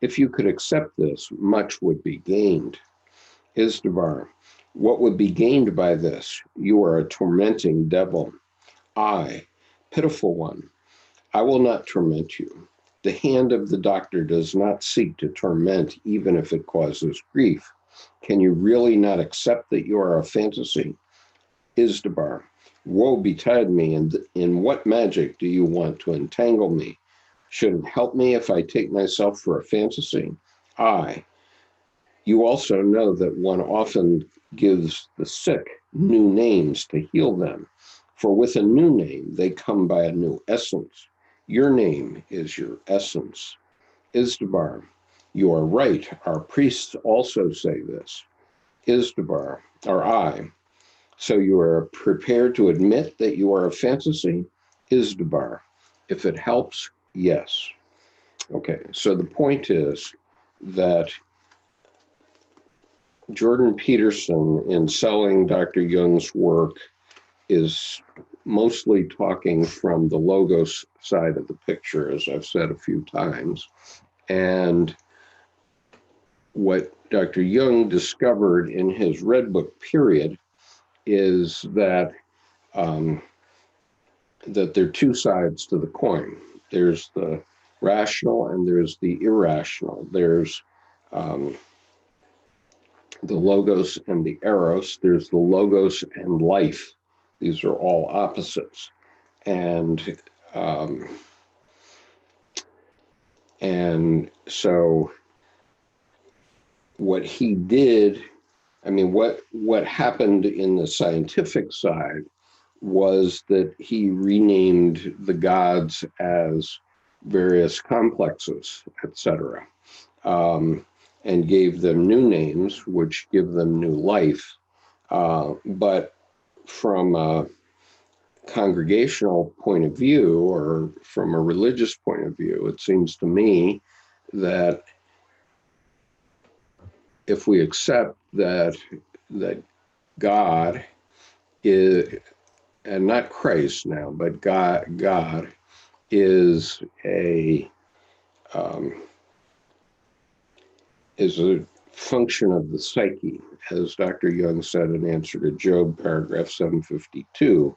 If you could accept this, much would be gained. Isdabar, what would be gained by this? You are a tormenting devil. Pitiful one, I will not torment you. The hand of the doctor does not seek to torment, even if it causes grief. Can you really not accept that you are a fantasy? Isdabar, woe betide me, and in what magic do you want to entangle me? Should it help me if I take myself for a fantasy? You also know that one often gives the sick new names to heal them, for with a new name, they come by a new essence. Your name is your essence. Isdabar, you are right. Our priests also say this. Isdabar, so you are prepared to admit that you are a fantasy? Isdabar, if it helps, yes. Okay, so the point is that Jordan Peterson, in selling Dr. Jung's work, is mostly talking from the logos side of the picture, as I've said a few times. And what Dr. Jung discovered in his Red Book period is that that there are two sides to the coin. There's the rational and there's the irrational. There's the logos and the eros. There's the logos and life. These are all opposites. And so what he did, I mean, what happened in the scientific side was that he renamed the gods as various complexes, etc., and gave them new names, which give them new life. But from a congregational point of view, or from a religious point of view, it seems to me that if we accept that God is, and not Christ now, but God is a function of the psyche, as Dr. Jung said in answer to Job, paragraph 752.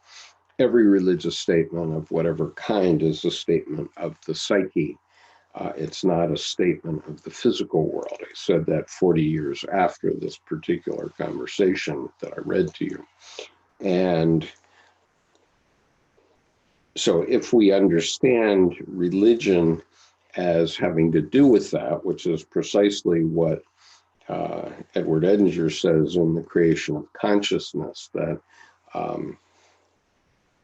Every religious statement of whatever kind is a statement of the psyche. It's not a statement of the physical world. I said that 40 years after this particular conversation that I read to you. And so if we understand religion as having to do with that, which is precisely what Edward Edinger says in The Creation of Consciousness, that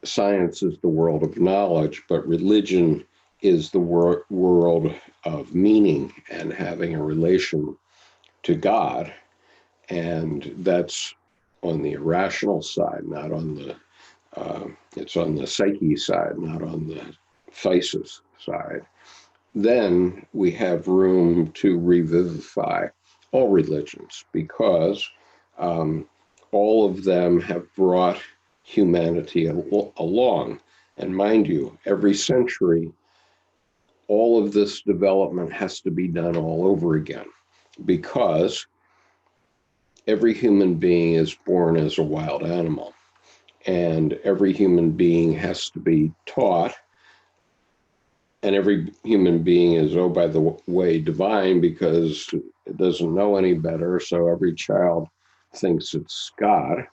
science is the world of knowledge, but religion is the world of meaning and having a relation to God. And that's on the irrational side, not on the, it's on the psyche side, not on the physis side. Then we have room to revivify all religions, because all of them have brought humanity along. And mind you, every century, all of this development has to be done all over again, because every human being is born as a wild animal, and every human being has to be taught, and every human being is, oh, by the way, divine, because it doesn't know any better, so every child thinks it's God.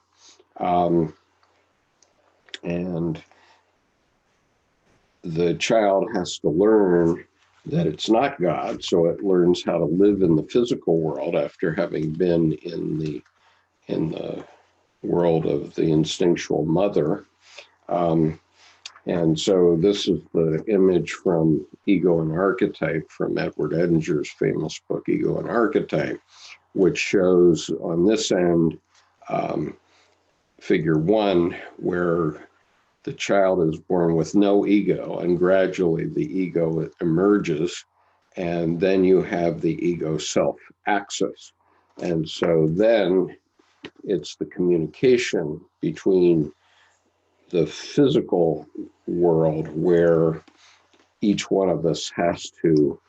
And the child has to learn that it's not God, so it learns how to live in the physical world after having been in the world of the instinctual mother. And so this is the image from Ego and Archetype, from Edward Edinger's famous book, Ego and Archetype, which shows on this end figure 1, where the child is born with no ego, and gradually the ego emerges, and then you have the ego self axis. And so then it's the communication between the physical world, where each one of us has to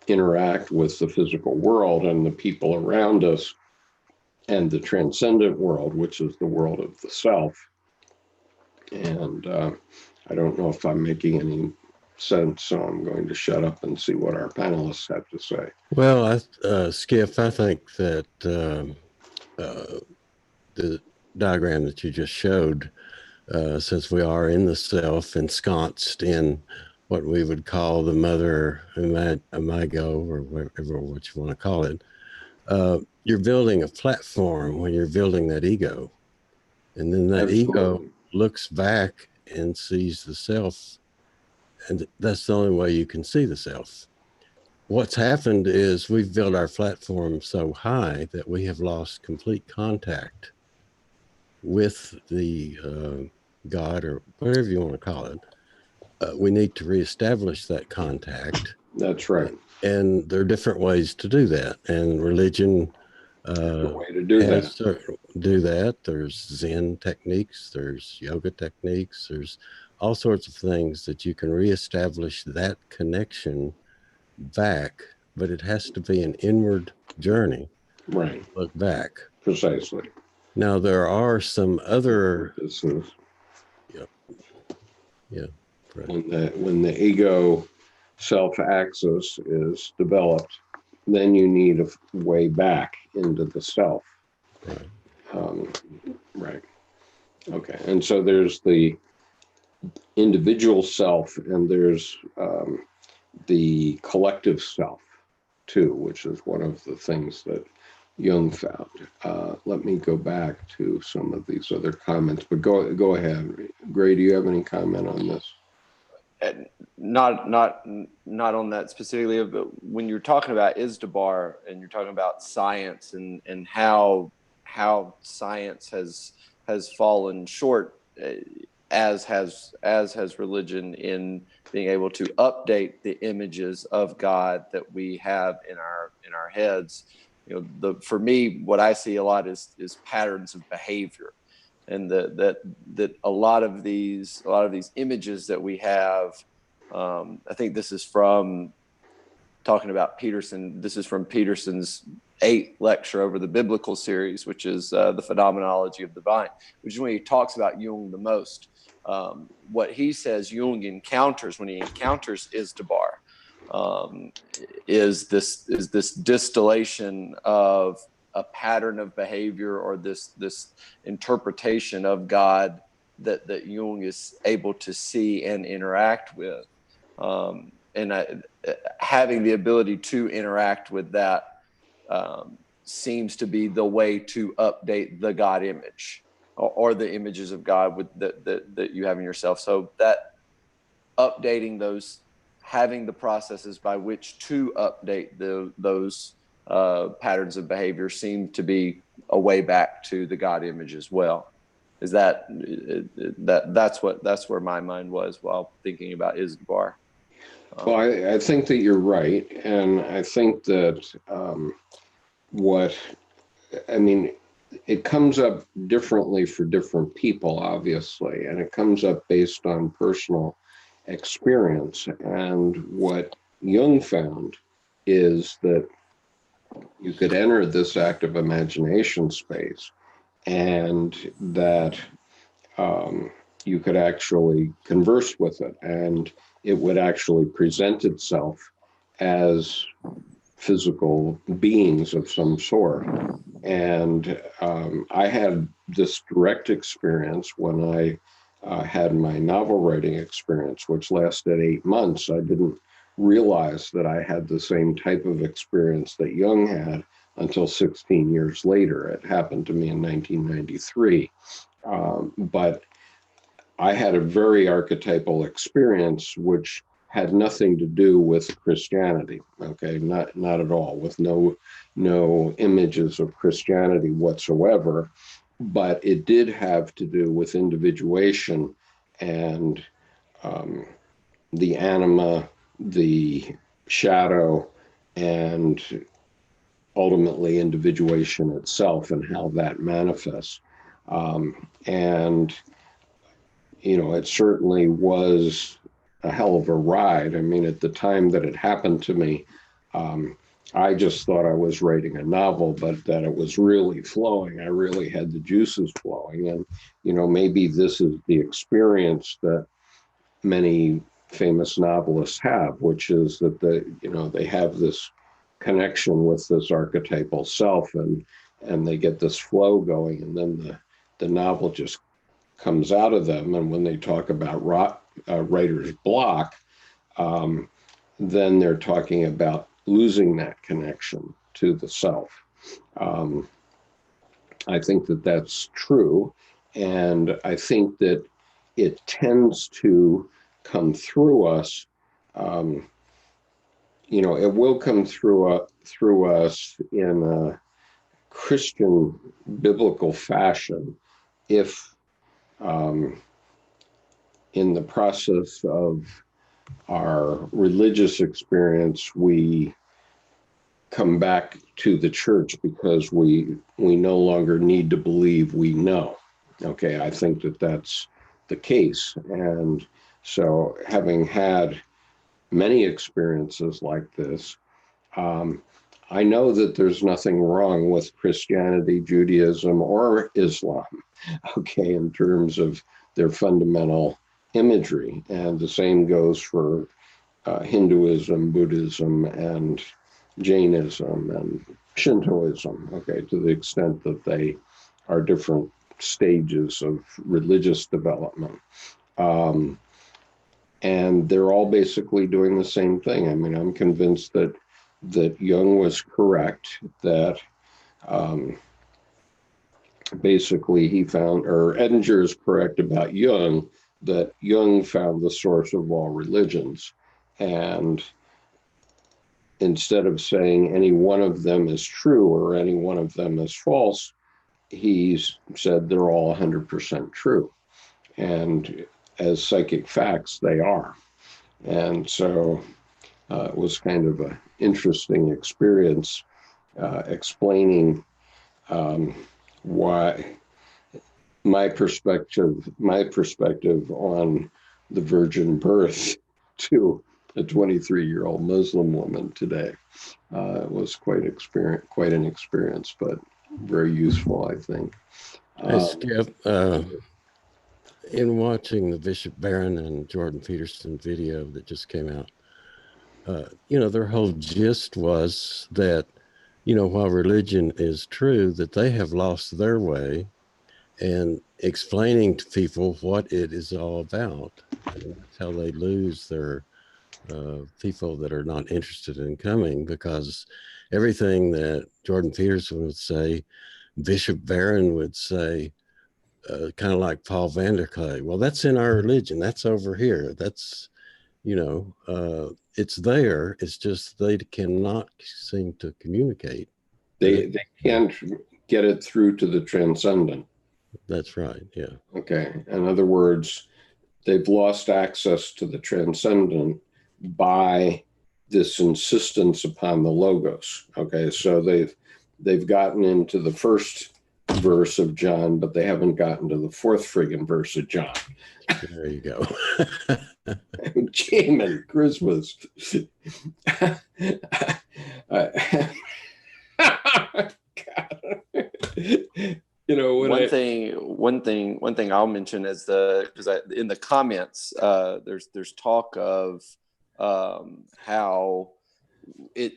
interact with the physical world and the people around us, and the transcendent world, which is the world of the self. And I don't know if I'm making any sense, so I'm going to shut up and see what our panelists have to say. Well, Skip, I think that the diagram that you just showed, since we are in the self, ensconced in what we would call the mother imago, or whatever what you want to call it, you're building a platform when you're building that ego. And then that ego looks back and sees the self, and that's the only way you can see the self. What's happened is we've built our platform so high that we have lost complete contact with the God, or whatever you want to call it. We need to reestablish that contact. That's right. And there are different ways to do that. And religion way to do that. There's Zen techniques, there's yoga techniques, there's all sorts of things that you can reestablish that connection back, but it has to be an inward journey. Right. Look back. Precisely. Now there are some other Yeah. Right. When the ego self axis is developed, then you need a way back into the self. Right. Right. Okay. And so there's the individual self, and there's the collective self too, which is one of the things that Jung found. Let me go back to some of these other comments, but go ahead. Gray, do you have any comment on this? Not on that specifically, but when you're talking about Izdubar and you're talking about science and how science has fallen short, as has religion, in being able to update the images of God that we have in our heads. You know, for me, what I see a lot is patterns of behavior, and that a lot of these images that we have. I think this is from talking about Peterson. This is from Peterson's 8th lecture over the biblical series, which is the phenomenology of the divine, which is when he talks about Jung the most. What he says Jung encounters when he encounters Izdubar is this distillation of a pattern of behavior, or this interpretation of God that Jung is able to see and interact with, and having the ability to interact with that seems to be the way to update the God image, or the images of God that you have in yourself. So that updating those, having the processes by which to update those patterns of behavior seem to be a way back to the God image as well. Is that's where my mind was while thinking about Izdubar. Well, I think that you're right, and I think that it comes up differently for different people, obviously, and it comes up based on personal experience. And what Jung found is that you could enter this active imagination space, and that you could actually converse with it, and it would actually present itself as physical beings of some sort. And I had this direct experience when I had my novel writing experience, which lasted 8 months. I didn't realize that I had the same type of experience that Jung had until 16 years later. It happened to me in 1993. But I had a very archetypal experience, which had nothing to do with Christianity. Okay, not at all, with no images of Christianity whatsoever. But it did have to do with individuation and the anima, the shadow, and ultimately individuation itself and how that manifests. And you know, it certainly was a hell of a ride. I mean, at the time that it happened to me, I just thought I was writing a novel, but that it was really flowing. I really had the juices flowing. And, you know, maybe this is the experience that many famous novelists have, which is that they have this connection with this archetypal self, and they get this flow going, and then the novel just comes out of them. And when they talk about writer's block, then they're talking about losing that connection to the self. I think that that's true. And I think that it tends to come through us. It will come through us in a Christian biblical fashion if in the process of our religious experience, we come back to the church because we no longer need to believe we know. Okay, I think that that's the case. And so, having had many experiences like this, I know that there's nothing wrong with Christianity, Judaism, or Islam, okay, in terms of their fundamental imagery. And the same goes for Hinduism, Buddhism, and Jainism and Shintoism, okay, to the extent that they are different stages of religious development. And they're all basically doing the same thing. I mean, I'm convinced that Jung was correct, that basically he found, or Edinger is correct about Jung, that Jung found the source of all religions. And instead of saying any one of them is true or any one of them is false, he's said they're all 100% true. And as psychic facts, they are. And so it was kind of an interesting experience explaining why my perspective on the virgin birth to a 23-year-old Muslim woman today was quite an experience, but very useful, I think. Hey, Skip, in watching the Bishop Barron and Jordan Peterson video that just came out, their whole gist was that, while religion is true, that they have lost their way, and explaining to people what it is all about. And that's how they lose their people that are not interested in coming, because everything that Jordan Peterson would say, Bishop Barron would say, kind of like Paul Vanderklay. Well, that's in our religion. That's over here. That's, it's there. It's just they cannot seem to communicate. They can't get it through to the transcendent. That's right. Yeah. Okay. In other words, they've lost access to the transcendent by this insistence upon the logos. Okay. So they've gotten into the first verse of John, but they haven't gotten to the fourth friggin' verse of John. There you go. Jamin, Christmas. One thing I'll mention is because in the comments there's talk of how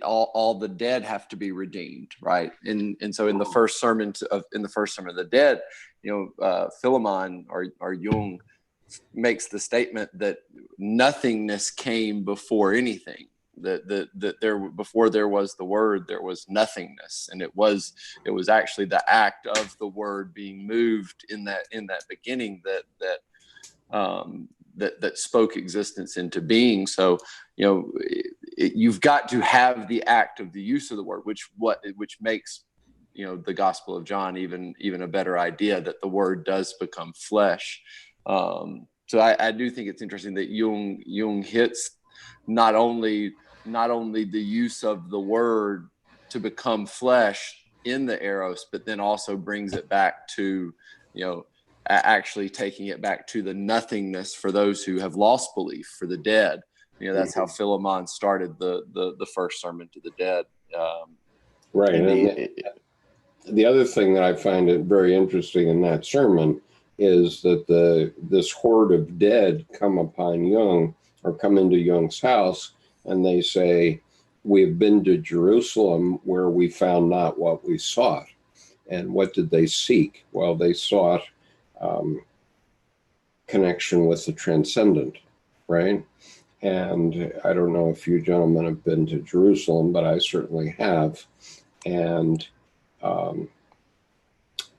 all the dead have to be redeemed, right? And so in the first sermon of the dead, Philemon or Jung makes the statement that nothingness came before anything. That there, before there was the word, there was nothingness, and it was actually the act of the word being moved in that beginning that spoke existence into being. So you've got to have the act of the use of the word, which makes the Gospel of John even a better idea, that the word does become flesh. So I do think it's interesting that Jung hits not only the use of the word to become flesh in the eros, but then also brings it back to, actually taking it back to the nothingness for those who have lost belief, for the dead. That's how Philemon started the first sermon to the dead. Right. And the other thing that I find it very interesting in that sermon is that this horde of dead come upon Jung, or come into Jung's house, and they say, "We've been to Jerusalem where we found not what we sought." And what did they seek? Well, they sought connection with the transcendent, right? And I don't know if you gentlemen have been to Jerusalem, but I certainly have. And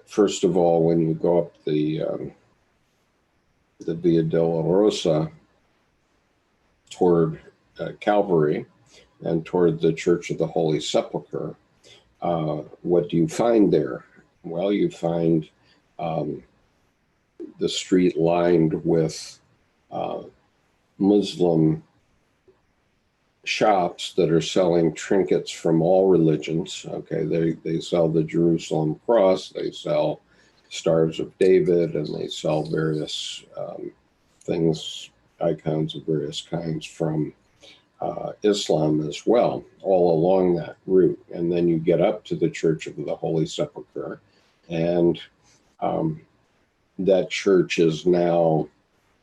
first of all, when you go up the Via Dolorosa toward Calvary and toward the Church of the Holy Sepulchre, what do you find there? Well, you find the street lined with Muslim shops that are selling trinkets from all religions. Okay, they sell the Jerusalem cross, they sell stars of David, and they sell various things, icons of various kinds from Islam as well, all along that route. And then you get up to the Church of the Holy Sepulchre, and that church is now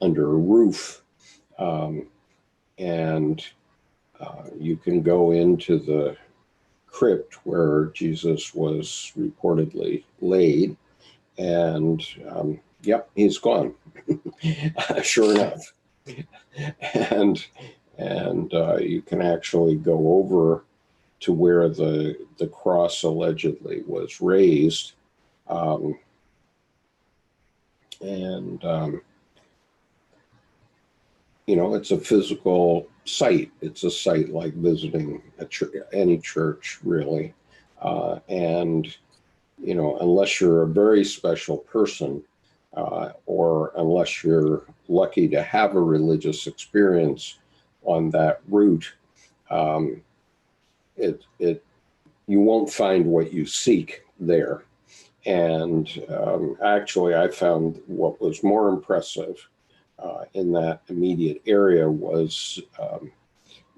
under a roof. And you can go into the crypt where Jesus was reportedly laid, and yep, he's gone. Sure enough. And you can actually go over to where the cross allegedly was raised. You know, it's a physical site. It's a site like visiting any church, really. And, you know, unless you're a very special person, or unless you're lucky to have a religious experience on that route, you won't find what you seek there. And actually, I found what was more impressive in that immediate area was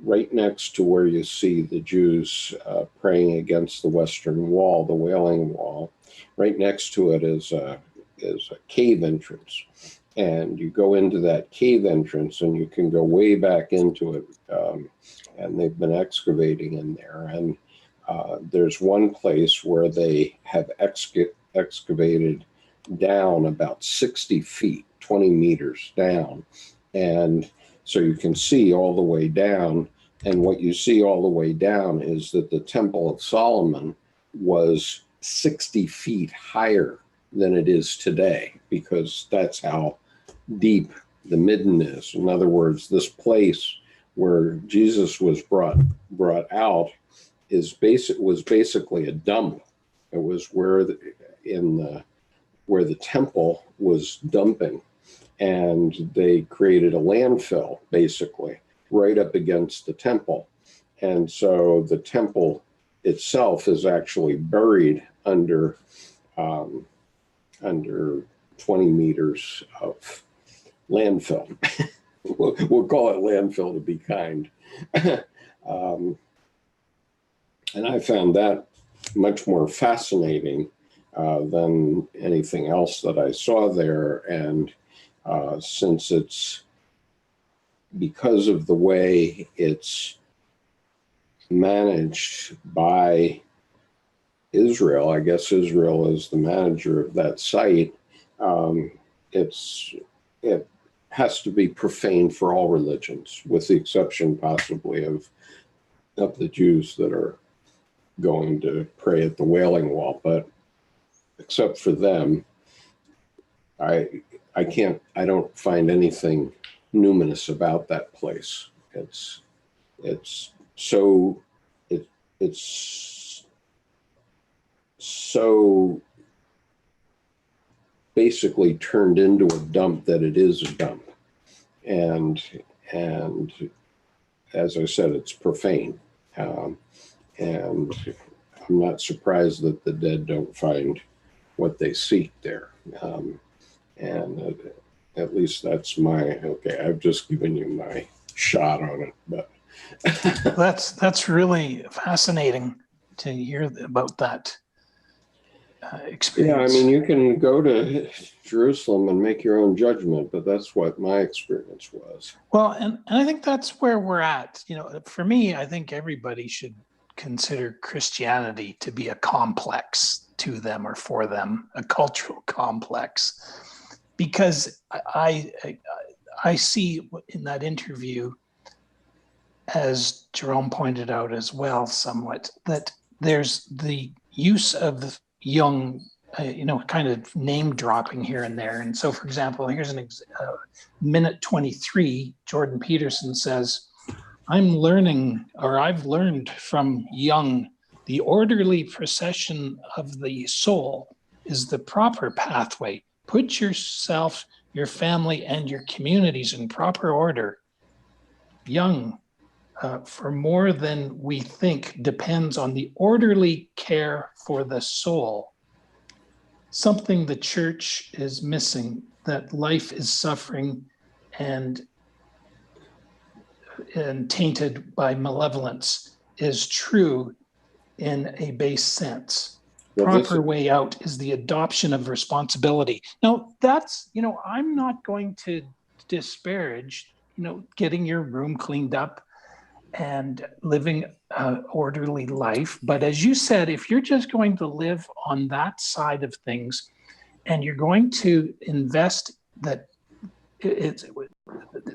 right next to where you see the Jews praying against the Western Wall, the Wailing Wall. Right next to it is a cave entrance. And you go into that cave entrance and you can go way back into it. And they've been excavating in there. And there's one place where they have excavated down about 60 feet, 20 meters down. And so you can see all the way down. And what you see all the way down is that the Temple of Solomon was 60 feet higher than it is today, because that's how deep the midden is. In other words, this place where Jesus was brought out was basically a dump. It was where the temple was dumping, and they created a landfill basically right up against the temple. And so the temple itself is actually buried under 20 meters of landfill. We'll call it landfill to be kind. And I found that much more fascinating than anything else that I saw there. And since it's, because of the way it's managed by Israel, I guess Israel is the manager of that site, it has to be profane for all religions, with the exception possibly of the Jews that are going to pray at the Wailing Wall. But except for them, I don't find anything numinous about that place. It's so basically turned into a dump that it is a dump. And as I said, it's profane. And I'm not surprised that the dead don't find what they seek there. And at least that's okay, I've just given you my shot on it, but. That's really fascinating to hear about that experience. Yeah, I mean, you can go to Jerusalem and make your own judgment, but that's what my experience was. Well, and I think that's where we're at. You know, for me, I think everybody should consider Christianity to be a complex to them or for them, a cultural complex, because I see in that interview, as Jerome pointed out as well somewhat, that there's the use of the Jung, kind of name dropping here and there. And so, for example, here's minute 23, Jordan Peterson says, I've learned from Jung, the orderly procession of the soul is the proper pathway. Put yourself, your family, and your communities in proper order. Jung, for more than we think, depends on the orderly care for the soul. Something the church is missing, that life is suffering and tainted by malevolence, is true in a base sense. Proper way out is the adoption of responsibility. Now, that's, I'm not going to disparage, getting your room cleaned up and living an orderly life. But as you said, if you're just going to live on that side of things and you're going to invest that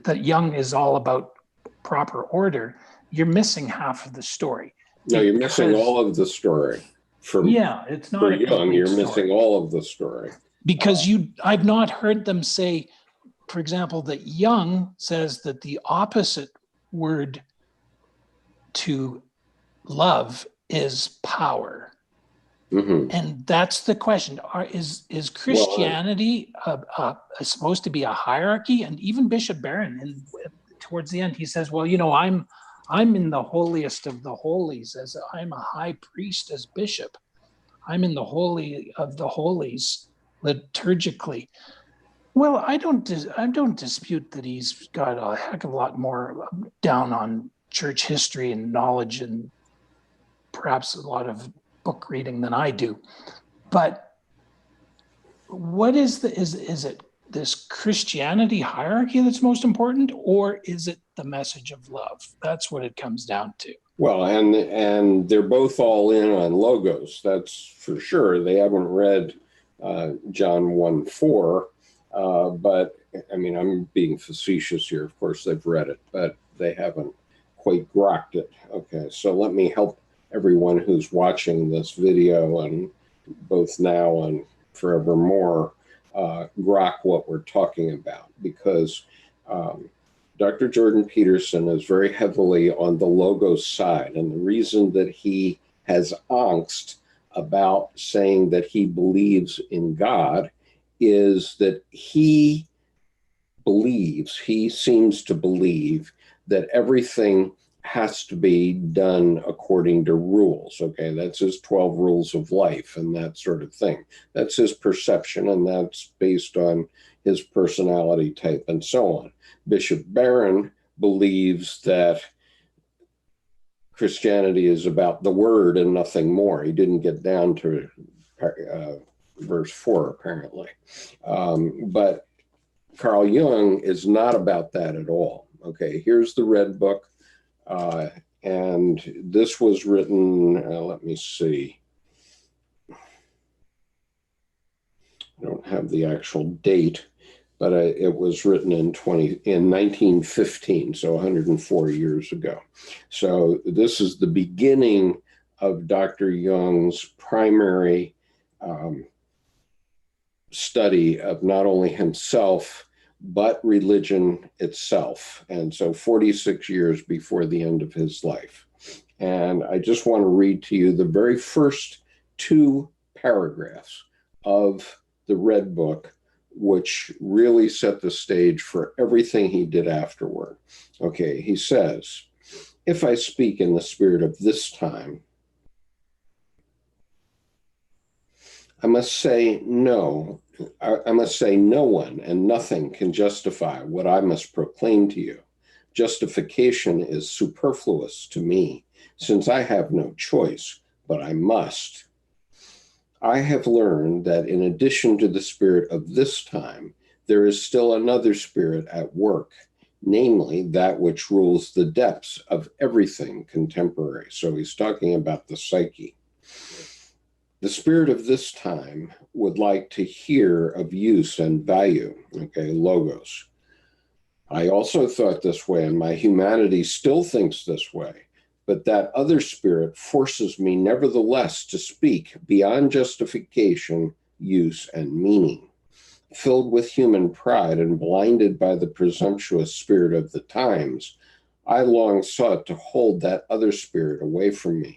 that Jung is all about proper order, you're missing half of the story. No, you're missing all of the story. It's not for a Jung, you're story. missing all of the story. Because I've not heard them say, for example, that Jung says that the opposite word to love is power. Mm-hmm. And that's the question. Is Christianity supposed to be a hierarchy? And even Bishop Barron, towards the end, he says, well, I'm in the holiest of the holies, as I'm a high priest as bishop. I'm in the holy of the holies liturgically. Well, I don't dispute that he's got a heck of a lot more down on church history and knowledge and perhaps a lot of book reading than I do. But what is it this Christianity hierarchy that's most important, or is it the message of love? That's what it comes down to. Well, and they're both all in on logos, that's for sure. They haven't read John 1:4, but I mean, I'm being facetious here. Of course, they've read it, but they haven't quite grokked it. Okay, so let me help everyone who's watching this video, and both now and forevermore, grok what we're talking about, because Dr. Jordan Peterson is very heavily on the logos side. And the reason that he has angst about saying that he believes in God is that he seems to believe that everything has to be done according to rules. Okay, that's his 12 rules of life and that sort of thing. That's his perception, and that's based on his personality type and so on. Bishop Barron believes that Christianity is about the word and nothing more. He didn't get down to verse 4, apparently. But Carl Jung is not about that at all. Okay, here's the Red Book. And this was written, let me see. I don't have the actual date, but it was written in 1915, so 104 years ago. So this is the beginning of Dr. Jung's primary study of not only himself, but religion itself. And so 46 years before the end of his life. And I just want to read to you the very first 2 paragraphs of the Red Book, which really set the stage for everything he did afterward. Okay, he says, if I speak in the spirit of this time, I must say no one and nothing can justify what I must proclaim to you. Justification is superfluous to me, since I have no choice, but I must. I have learned that in addition to the spirit of this time, there is still another spirit at work, namely that which rules the depths of everything contemporary. So he's talking about the psyche. The spirit of this time would like to hear of use and value, okay, logos. I also thought this way, and my humanity still thinks this way, but that other spirit forces me nevertheless to speak beyond justification, use, and meaning. Filled with human pride and blinded by the presumptuous spirit of the times, I long sought to hold that other spirit away from me.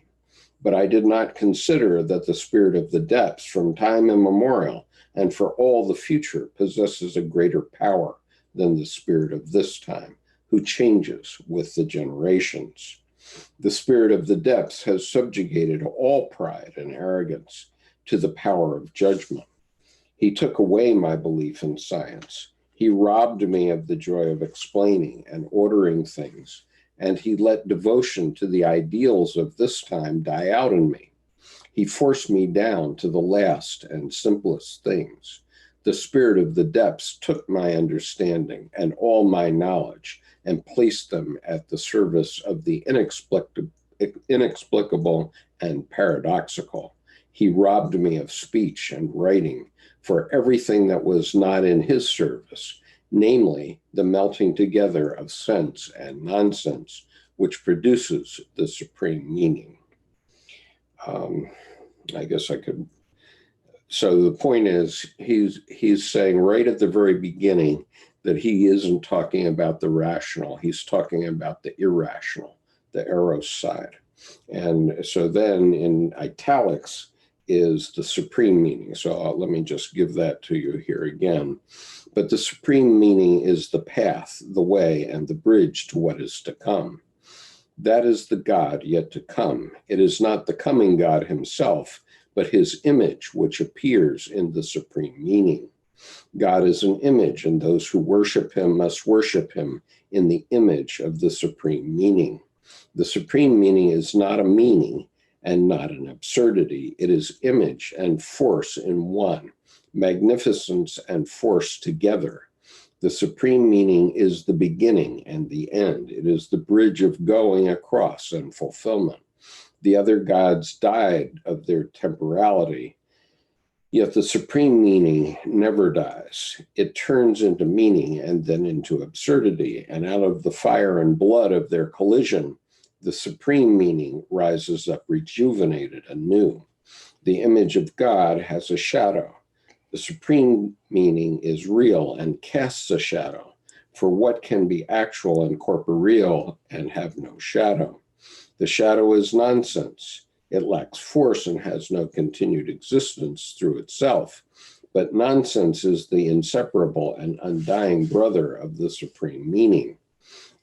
But I did not consider that the spirit of the depths from time immemorial and for all the future possesses a greater power than the spirit of this time, who changes with the generations. The spirit of the depths has subjugated all pride and arrogance to the power of judgment. He took away my belief in science. He robbed me of the joy of explaining and ordering things, and he let devotion to the ideals of this time die out in me. He forced me down to the last and simplest things. The spirit of the depths took my understanding and all my knowledge and placed them at the service of the inexplicable and paradoxical. He robbed me of speech and writing for everything that was not in his service, namely the melting together of sense and nonsense, which produces the supreme meaning. I guess I could. So the point is, he's saying right at the very beginning that he isn't talking about the rational. He's talking about the irrational, the eros side. And so then in italics is the supreme meaning. So let me just give that to you here again. But the supreme meaning is the path, the way, and the bridge to what is to come. That is the God yet to come. It is not the coming God himself, but his image, which appears in the supreme meaning. God is an image, and those who worship him must worship him in the image of the supreme meaning. The supreme meaning is not a meaning and not an absurdity. It is image and force in one, magnificence and force together. The supreme meaning is the beginning and the end. It is the bridge of going across and fulfillment. The other gods died of their temporality, yet the supreme meaning never dies. It turns into meaning and then into absurdity, and out of the fire and blood of their collision, the supreme meaning rises up rejuvenated anew. The image of God has a shadow. The supreme meaning is real and casts a shadow, for what can be actual and corporeal and have no shadow? The shadow is nonsense. It lacks force and has no continued existence through itself. But nonsense is the inseparable and undying brother of the supreme meaning.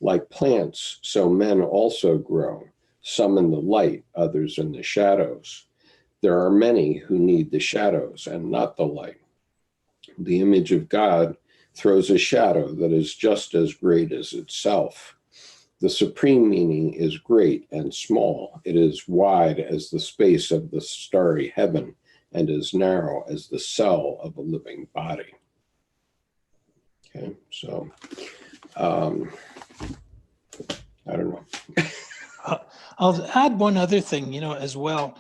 Like plants, so men also grow, some in the light, others in the shadows. There are many who need the shadows and not the light. The image of God throws a shadow that is just as great as itself. The supreme meaning is great and small. It is wide as the space of the starry heaven and as narrow as the cell of a living body. Okay, so I don't know. I'll add one other thing, as well,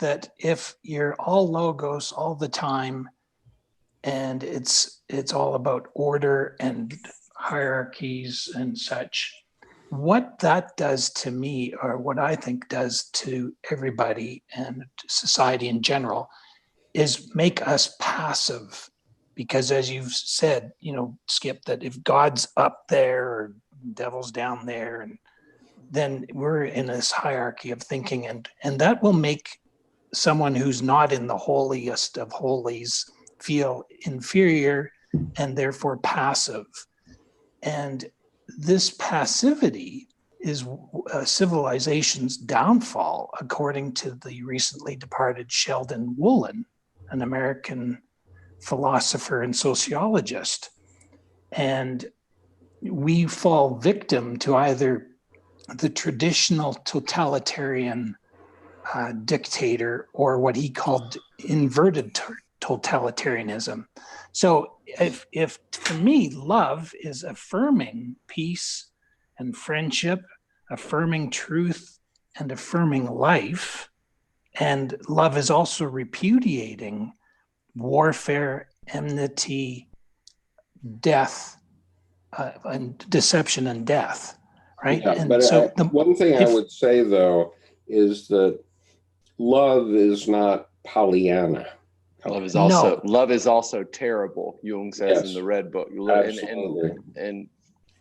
that if you're all logos all the time, and it's all about order and hierarchies and such, what that does to me, or what I think does to everybody and society in general, is make us passive. Because as you've said, Skip, that if God's up there or devil's down there, and then we're in this hierarchy of thinking, and that will make someone who's not in the holiest of holies feel inferior and therefore passive. And this passivity is civilization's downfall, according to the recently departed Sheldon Woolen, an American philosopher and sociologist. And we fall victim to either the traditional totalitarian dictator or what he called inverted totalitarianism. So if for me, love is affirming peace and friendship, affirming truth and affirming life, and love is also repudiating warfare, enmity, death, and deception and death, right? Yeah, and but so one thing I would say, though, is that love is not Pollyanna. Love is also terrible, Jung says in the Red Book. Absolutely. And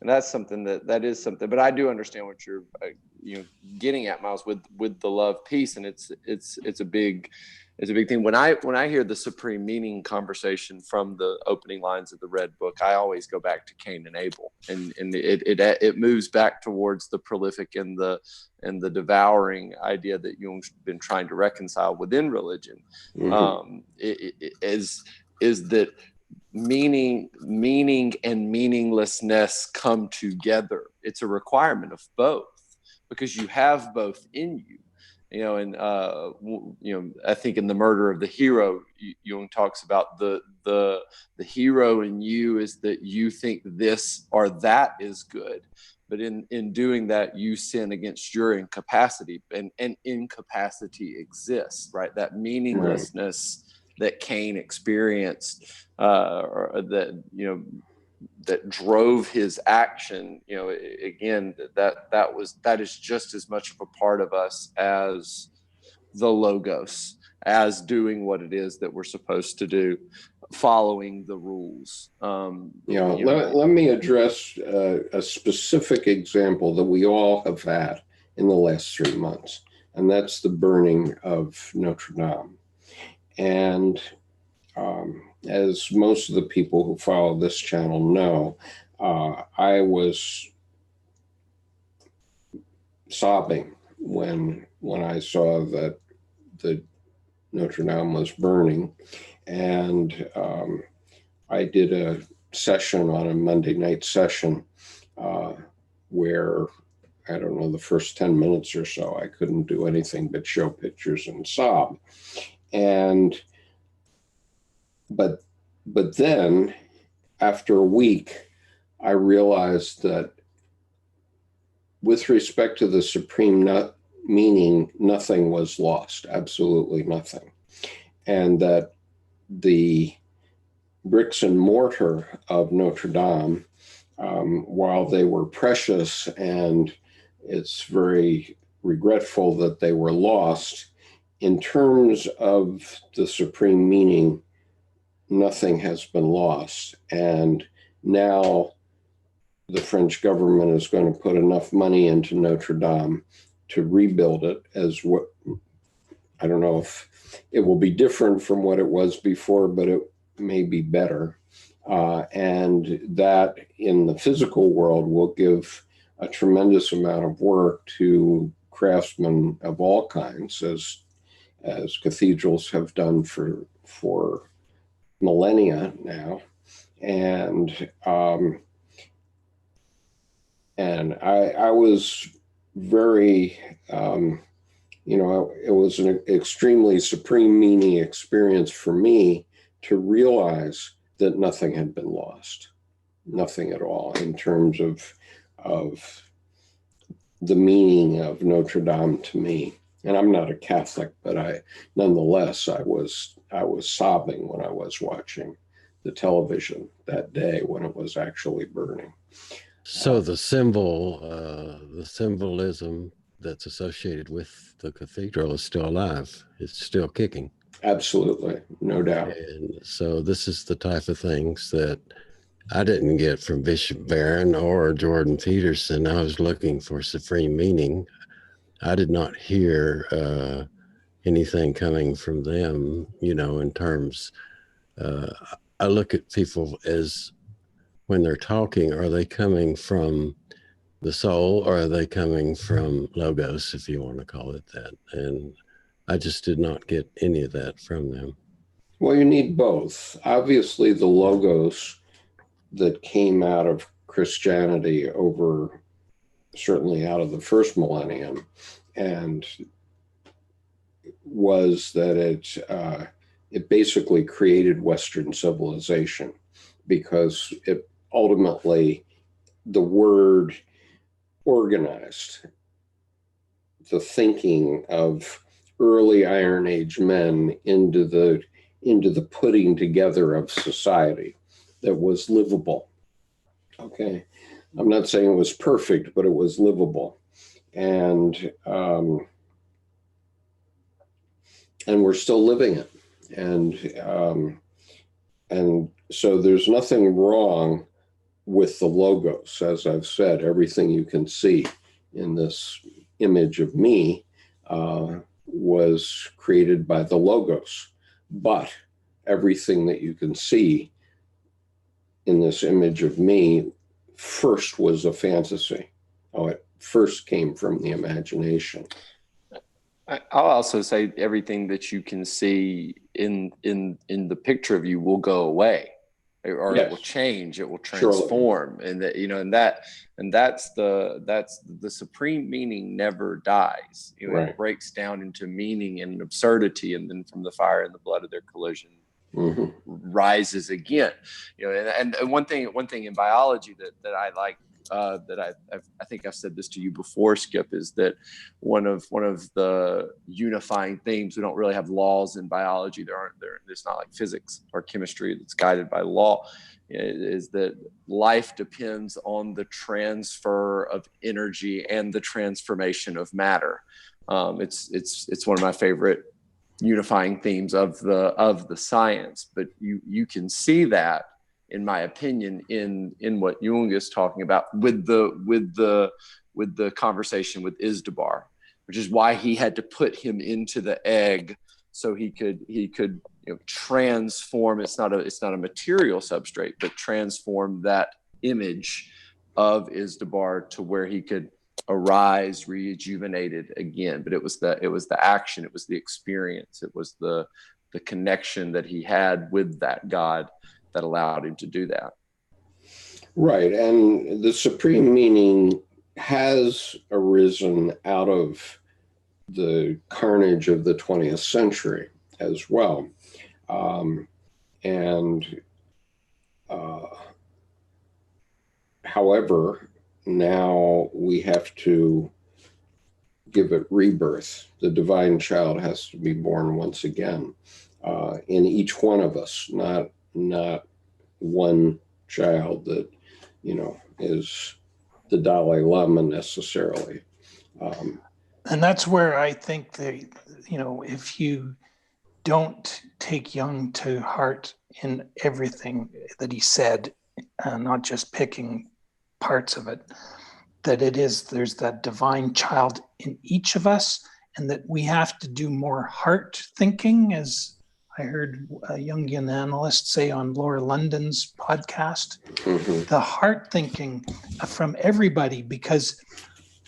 that's something that is something. But I do understand what you're getting at, Miles, with the love piece, and it's a big thing. When I hear the supreme meaning conversation from the opening lines of the Red Book, I always go back to Cain and Abel, and it moves back towards the prolific and the devouring idea that Jung's been trying to reconcile within religion. Mm-hmm. Is that meaning and meaninglessness come together? It's a requirement of both, because you have both in you. And I think in The Murder of the Hero, Jung talks about the hero in you is that you think this or that is good, but in doing that, you sin against your incapacity, and incapacity exists, right? That meaninglessness that Cain experienced, or that drove his action. Again, that is just as much of a part of us as the logos, as doing what it is that we're supposed to do, following the rules. Let me address a specific example that we all have had in the last 3 months, and that's the burning of Notre Dame. And as most of the people who follow this channel know, I was sobbing when I saw that the Notre Dame was burning. And I did a session on a Monday night session where, I don't know, the first 10 minutes or so, I couldn't do anything but show pictures and sob. But then, after a week, I realized that with respect to the supreme meaning, nothing was lost, absolutely nothing. And that the bricks and mortar of Notre Dame, while they were precious, and it's very regretful that they were lost, in terms of the supreme meaning, nothing has been lost. And now the French government is going to put enough money into Notre Dame to rebuild it as what, I don't know if it will be different from what it was before, but it may be better. And that in the physical world will give a tremendous amount of work to craftsmen of all kinds, as cathedrals have done for millennia now. And I was very, it was an extremely supreme meaning experience for me to realize that nothing had been lost, nothing at all, in terms of the meaning of Notre Dame to me. And I'm not a Catholic, but nonetheless, I was sobbing when I was watching the television that day when it was actually burning. So the symbolism that's associated with the cathedral is still alive. It's still kicking. Absolutely, no doubt. And so this is the type of things that I didn't get from Bishop Barron or Jordan Peterson. I was looking for supreme meaning. I did not hear anything coming from them, in terms, I look at people as, when they're talking, are they coming from the soul, or are they coming from logos, if you want to call it that? And I just did not get any of that from them. Well, you need both. Obviously, the logos that came out of Christianity certainly out of the first millennium, and was that it basically created Western civilization, because it ultimately, the word organized the thinking of early Iron Age men into the putting together of society that was livable. Okay, I'm not saying it was perfect, but it was livable, and we're still living it, and so there's nothing wrong with the logos. As I've said, everything you can see in this image of me was created by the logos, but everything that you can see in this image of me first was a fantasy. It first came from the imagination. I'll also say everything that you can see in the picture of you will go away. or Yes. it will change, it will Surely. transform, and that, you know, and that's the supreme meaning never dies. You know, Right. it breaks down into meaning and absurdity, and then from the fire and the blood of their collision rises again. You know, and one thing in biology that I like, that I think I've said this to you before, Skip, is that one of the unifying themes, we don't really have laws in biology. There's not like physics or chemistry that's guided by law, is that life depends on the transfer of energy and the transformation of matter. It's one of my favorite unifying themes of the science, but you can see that, in my opinion, in what Jung is talking about with the conversation with Izdubar, which is why he had to put him into the egg so he could transform. It's not a material substrate, but transform that image of Izdubar to where he could arise rejuvenated again. But it was the action, it was the experience, it was the connection that he had with that God that allowed him to do that. Right. And the supreme meaning has arisen out of the carnage of the 20th century as well. However, now we have to give it rebirth. The divine child has to be born once again in each one of us, not one child that, is the Dalai Lama necessarily. And that's where I think if you don't take Jung to heart in everything that he said, not just picking parts of it, that there's that divine child in each of us, and that we have to do more heart thinking, as I heard a Jungian analyst say on Laura London's podcast, the heart thinking from everybody, because,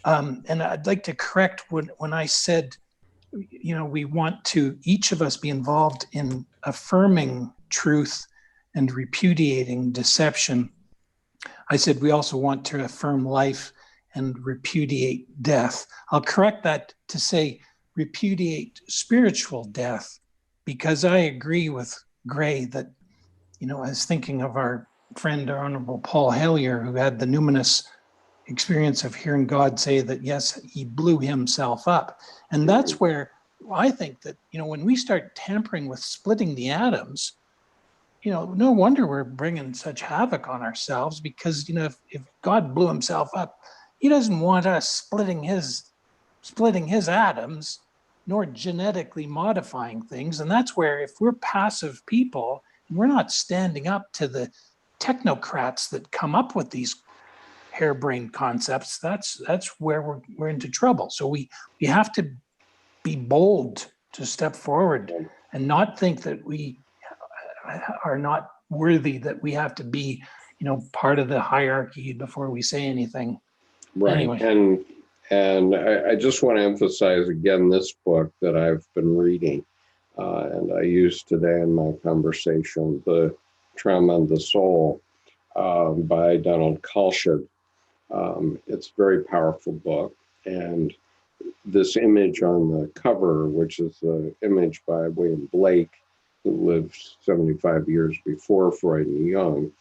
and I'd like to correct when I said, we want to, each of us, be involved in affirming truth and repudiating deception. I said we also want to affirm life and repudiate death. I'll correct that to say repudiate spiritual death, because I agree with Gray that, I was thinking of our friend, Honorable Paul Hellyer, who had the Numinous experience of hearing God say that, yes, he blew himself up. And that's where I think that, when we start tampering with splitting the atoms, no wonder we're bringing such havoc on ourselves, because, if God blew himself up, he doesn't want us splitting his atoms, nor genetically modifying things. And that's where, if we're passive people, and we're not standing up to the technocrats that come up with these harebrained concepts, that's where we're into trouble. So we have to be bold to step forward and not think that we are not worthy, that we have to be, part of the hierarchy before we say anything. Right. Anyway. And I just want to emphasize again this book that I've been reading, and I used today in my conversation, The Trauma and the Soul, by Donald Kalsched. It's a very powerful book. And this image on the cover, which is the image by William Blake, who lived 75 years before Freud and Jung,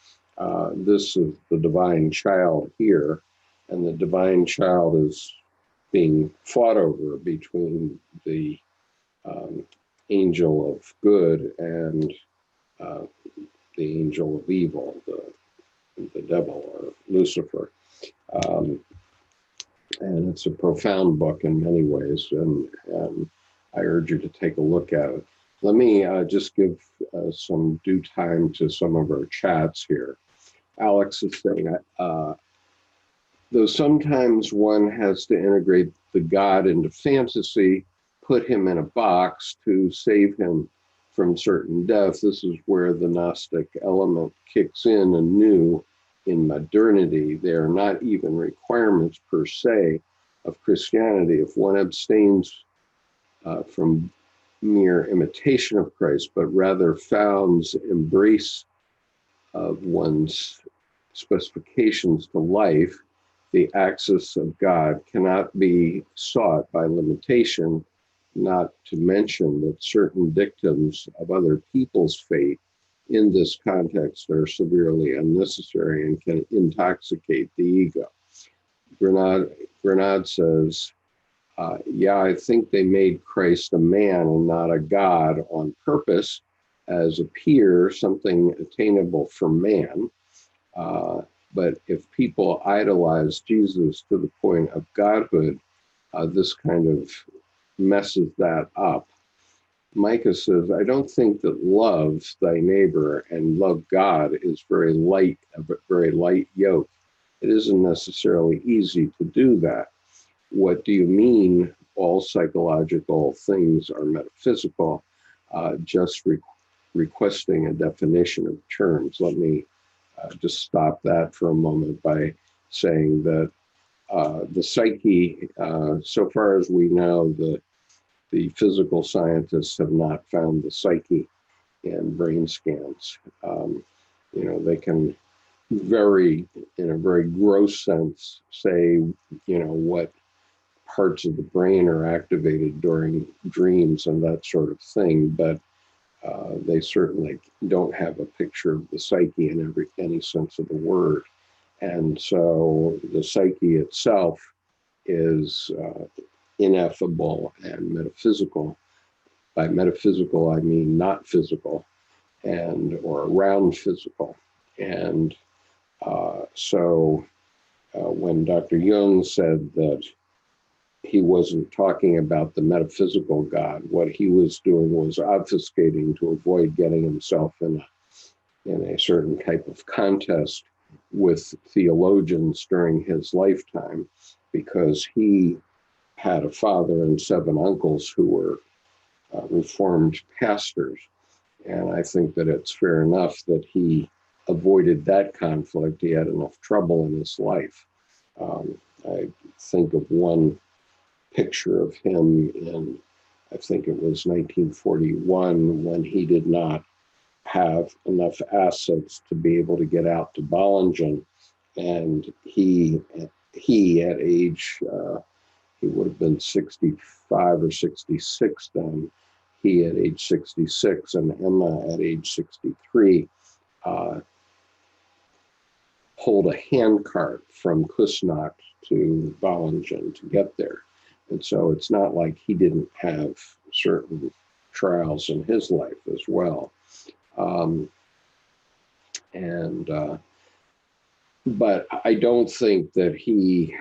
this is the divine child here. And the divine child is being fought over between the angel of good and the angel of evil, the devil, or Lucifer. And it's a profound book in many ways, and I urge you to take a look at it. Let me just give some due time to some of our chats here. Alex is saying, though sometimes one has to integrate the God into fantasy, put him in a box to save him from certain death, this is where the Gnostic element kicks in anew. In modernity, they are not even requirements per se of Christianity. If one abstains from mere imitation of Christ, but rather founds embrace of one's specifications to life, the axis of God cannot be sought by limitation, not to mention that certain dictums of other people's fate in this context are severely unnecessary and can intoxicate the ego. Grenade says, yeah, I think they made Christ a man and not a God on purpose as a peer, something attainable for man. But if people idolize Jesus to the point of godhood, this kind of messes that up. Micah says, I don't think that love thy neighbor and love God is a very light yoke. It isn't necessarily easy to do that. What do you mean all psychological things are metaphysical? Just requesting a definition of terms. Let me just stop that for a moment by saying that the psyche, so far as we know, the physical scientists have not found the psyche in brain scans. They can in a very gross sense, say, what parts of the brain are activated during dreams and that sort of thing, but they certainly don't have a picture of the psyche in any sense of the word. And so the psyche itself is ineffable and metaphysical. By metaphysical, I mean not physical or around physical. And so when Dr. Jung said that he wasn't talking about the metaphysical God, what he was doing was obfuscating to avoid getting himself in a certain type of contest with theologians during his lifetime, because he had a father and 7 uncles who were Reformed pastors. And I think that it's fair enough that he avoided that conflict. He had enough trouble in his life. I think of one picture of him in, I think it was 1941, when he did not have enough assets to be able to get out to Bollingen. And he at age, he would have been 65 or 66 then. He at age 66 and Emma at age 63 pulled a handcart from Kussnacht to Bollingen to get there. And so it's not like he didn't have certain trials in his life as well. But I don't think that he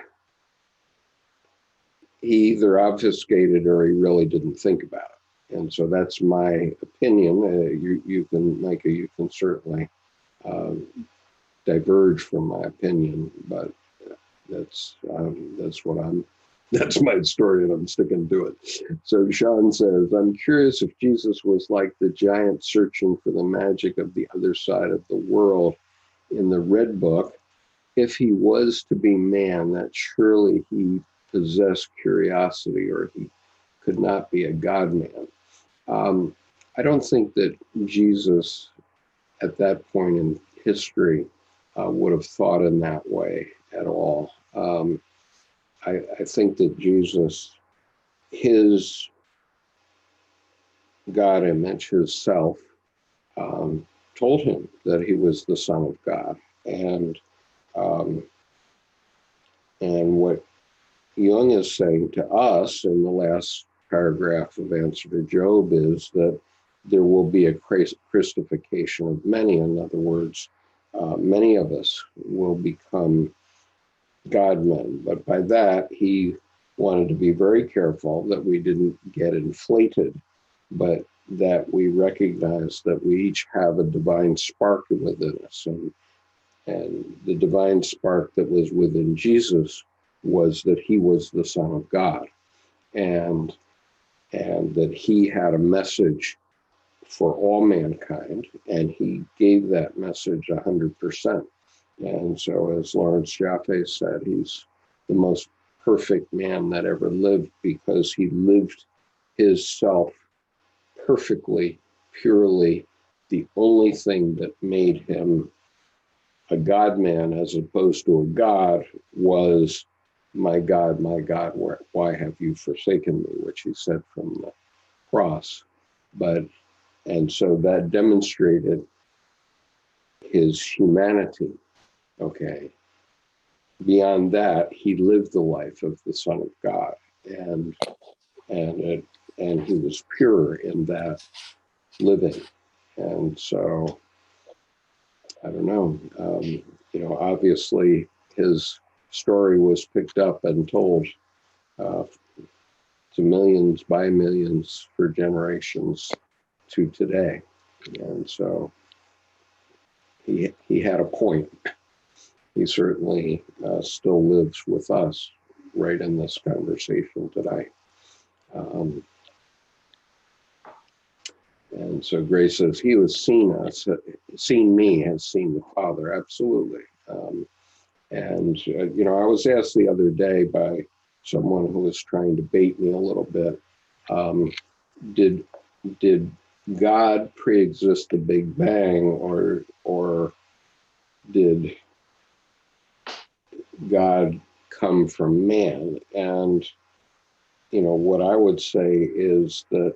either obfuscated or he really didn't think about it. And so that's my opinion. You can certainly diverge from my opinion, but that's my story and I'm sticking to it. So Sean says, I'm curious if Jesus was like the giant searching for the magic of the other side of the world in the Red Book. If he was to be man, that surely he possessed curiosity, or he could not be a God-man. I don't think that Jesus at that point in history would have thought in that way at all. I think that Jesus, his God image, his self, told him that he was the Son of God. And what Jung is saying to us in the last paragraph of Answer to Job is that there will be a Christification of many. In other words, many of us will become God-men. But by that, he wanted to be very careful that we didn't get inflated, but that we recognize that we each have a divine spark within us. And the divine spark that was within Jesus was that he was the Son of God, and that he had a message for all mankind, and he gave that message 100%. And so, as Lawrence Jaffe said, he's the most perfect man that ever lived, because he lived his self perfectly, purely. The only thing that made him a God-man as opposed to a God was, my God, why have you forsaken me?" Which he said from the cross. And so that demonstrated his humanity. Okay. Beyond that, he lived the life of the Son of God, and he was pure in that living. And so, I don't know. Obviously, his story was picked up and told to millions by millions for generations to today, and so he had a point. He certainly still lives with us right in this conversation today. And so Grace says, "He who has seen me, has seen the Father." Absolutely. I was asked the other day by someone who was trying to bait me a little bit, did God pre-exist the Big Bang, or did God come from man? And what I would say is that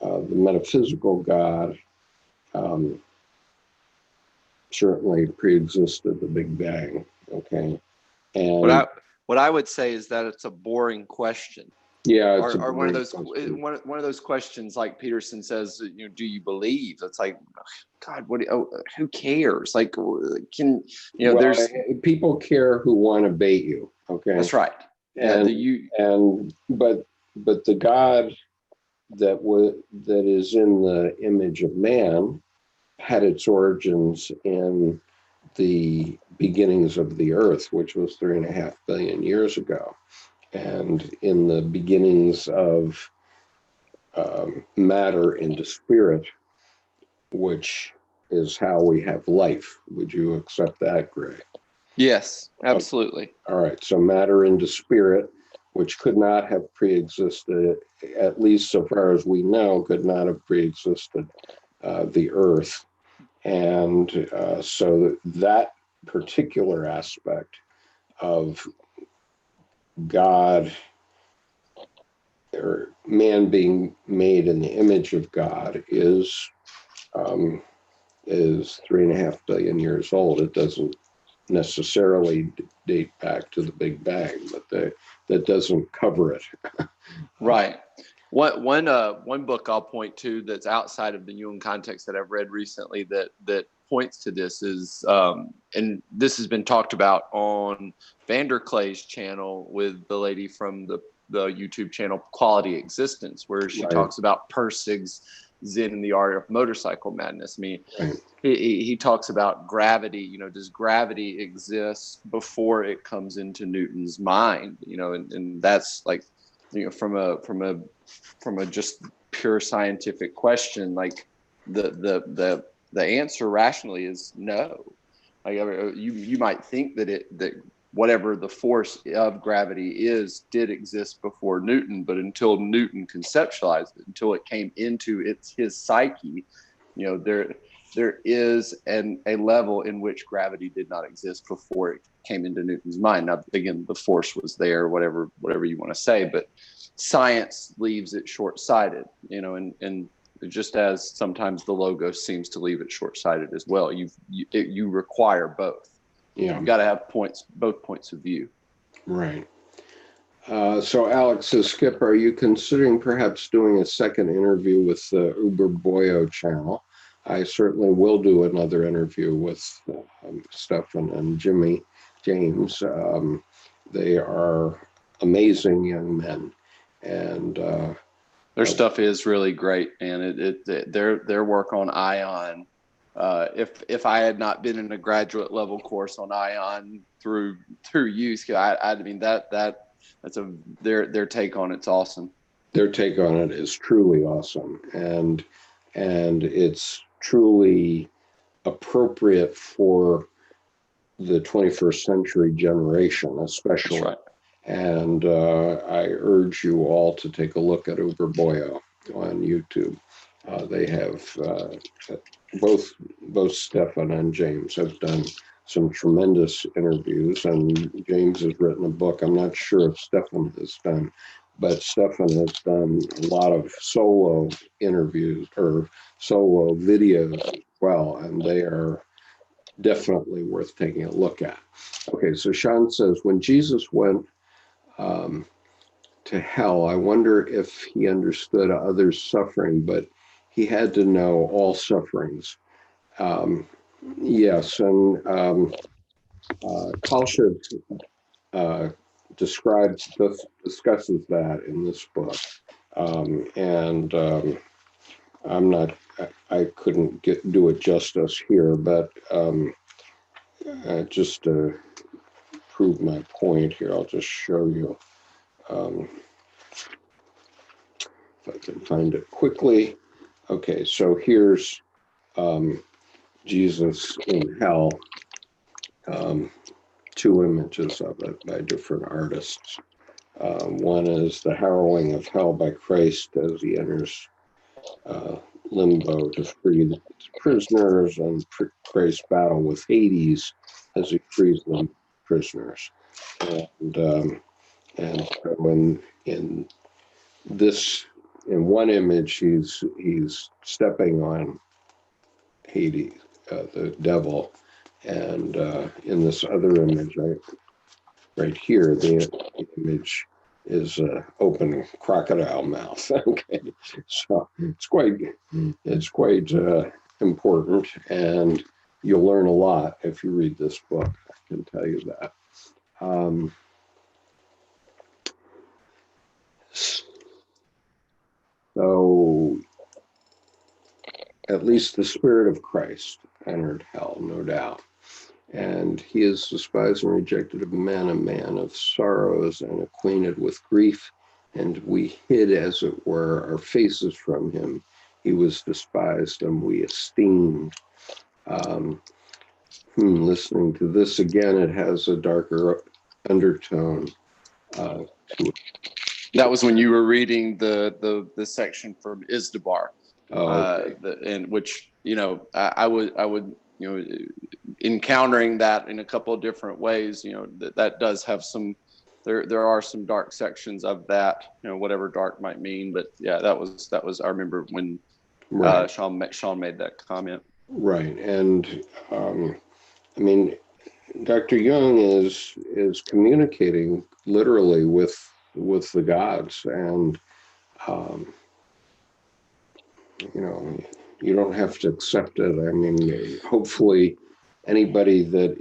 the metaphysical God certainly pre-existed the Big Bang. Okay, and what I would say is that it's a boring question. Yeah, or one of those questions, like Peterson says, do you believe? It's like, God, who cares? Like, there's people care who want to bait you. Okay, that's right. But the God that is in the image of man had its origins in the beginnings of the earth, which was 3.5 billion years ago. And in the beginnings of matter into spirit, which is how we have life. Would you accept that, Gray? Yes, absolutely. Okay. All right. So matter into spirit, which could not have pre-existed, at least so far as we know, could not have pre-existed the earth. And so that particular aspect of God, or man being made in the image of God, is 3.5 billion years old. It doesn't necessarily date back to the Big Bang, but that doesn't cover it. Right. One book I'll point to that's outside of the Jung context that I've read recently that points to this is, and this has been talked about on Vanderklay's channel with the lady from the YouTube channel Quality Existence, where she talks about Persig's Zen and the Art of Motorcycle Madness. I mean, he talks about gravity. Does gravity exist before it comes into Newton's mind? And that's like, from a just pure scientific question, like the answer rationally is no. Like, you might think that whatever the force of gravity did exist before Newton, but until Newton conceptualized it, until it came into his psyche, there is a level in which gravity did not exist before it came into Newton's mind. Now, again, the force was there, whatever you want to say, but science leaves it short-sighted, and just as sometimes the Logos seems to leave it short-sighted as well. You require both. Yeah. You've got to have both points of view. Right. So Alex says, Skip, are you considering perhaps doing a second interview with the Uber Boyo channel? I certainly will do another interview with Stefan and James. They are amazing young men, and their stuff is really great. And their work on ion. If I had not been in a graduate level course on ion through you, I mean that's their take on it's awesome. Their take on it is truly awesome, and it's truly appropriate for the 21st century generation, especially. That's right. And I urge you all to take a look at Uber Boyo on YouTube. They have both Stefan and James have done some tremendous interviews, and James has written a book. I'm not sure if Stefan has done, but Stefan has done a lot of solo interviews or solo videos as well, and they are definitely worth taking a look at. Okay, so Sean says, when Jesus went to hell, I wonder if he understood others' suffering, but he had to know all sufferings. Yes, and Kalsha discusses that in this book, and I couldn't do it justice here, but just to prove my point here, I'll just show you. If I can find it quickly. Okay, so here's Jesus in hell. Two images of it by different artists. One is the harrowing of hell by Christ as he enters limbo to free the prisoners, and Christ's battle with Hades as he frees the prisoners. And so in this, in one image, he's stepping on Hades, the devil, and in this other image, right here, the image is open crocodile mouth. Okay, so it's quite important, and you'll learn a lot if you read this book. I can tell you that. So at least the Spirit of Christ entered hell, no doubt. And he is despised and rejected of men, a man of sorrows and acquainted with grief. And we hid, as it were, our faces from him. He was despised and we esteemed. Listening to this again, it has a darker undertone to it. That was when you were reading the section from Isdabar, and which I would encountering that in a couple of different ways. That does have some. There are some dark sections of that. Whatever dark might mean, but yeah, that was. I remember when Sean made that comment. Right, and I mean, Dr. Jung is communicating literally with the gods, and you don't have to accept it. I mean, hopefully anybody that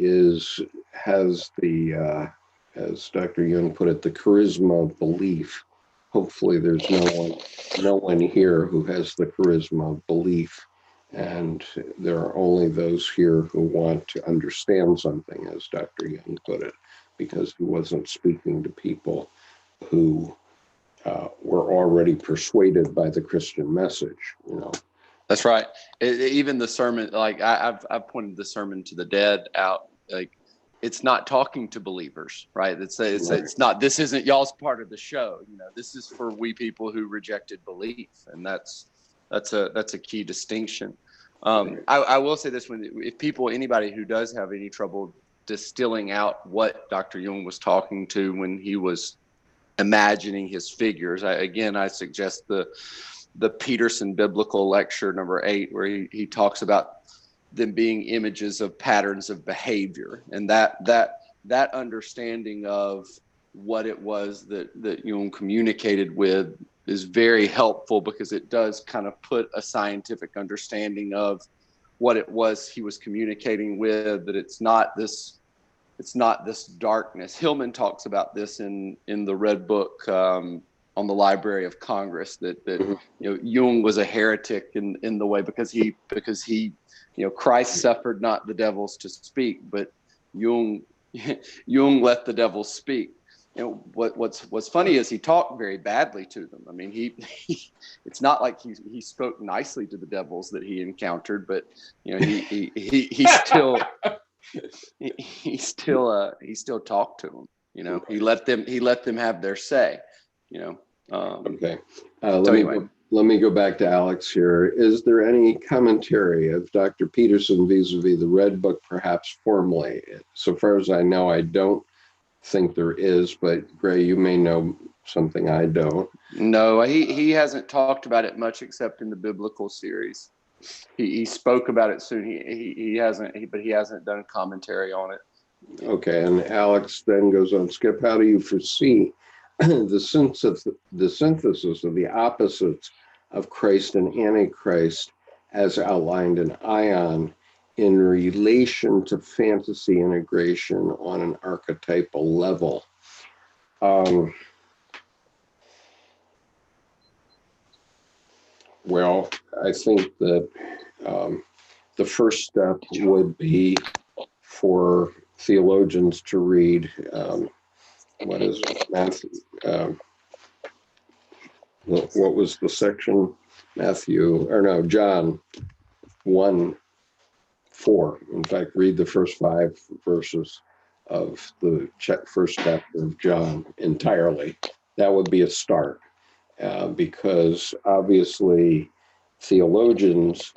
has the as Dr. Jung put it, the charisma of belief, hopefully there's no one here who has the charisma of belief, and there are only those here who want to understand something, as Dr. Jung put it, because he wasn't speaking to people who were already persuaded by the Christian message. That's right. Even the sermon, like I've pointed the sermon to the dead out, like it's not talking to believers, right? It's not. This isn't y'all's part of the show. This is for we people who rejected belief, and that's a key distinction. I will say this: anybody who does have any trouble distilling out what Dr. Jung was talking to when he was imagining his figures, I suggest the Peterson Biblical Lecture number 8, where he talks about them being images of patterns of behavior, and that understanding of what it was that Jung communicated with is very helpful, because it does kind of put a scientific understanding of what it was he was communicating with, that it's not this darkness. Hillman talks about this in the Red Book on the Library of Congress, that Jung was a heretic in the way, because he Christ suffered not the devils to speak, but Jung let the devils speak. What's funny is he talked very badly to them. I mean, he it's not like he spoke nicely to the devils that he encountered, but he still talked to them. He let them have their say. Okay. So anyway, let me go back to Alex here. Is there any commentary of Dr. Peterson vis-a-vis the Red Book, perhaps formally? So far as I know, I don't think there is, but Gray, you may know something I don't. No, he hasn't talked about it much except in the biblical series. He spoke about it soon. He hasn't done a commentary on it. Okay, and Alex then goes on, Skip, how do you foresee the synthesis of the opposites of Christ and Antichrist as outlined in Ion in relation to fantasy integration on an archetypal level? Well, I think that the first step would be for theologians to read, what is it, Matthew? What was the section? John 1:4. In fact, read the first 5 verses of the first chapter of John entirely. That would be a start, because obviously theologians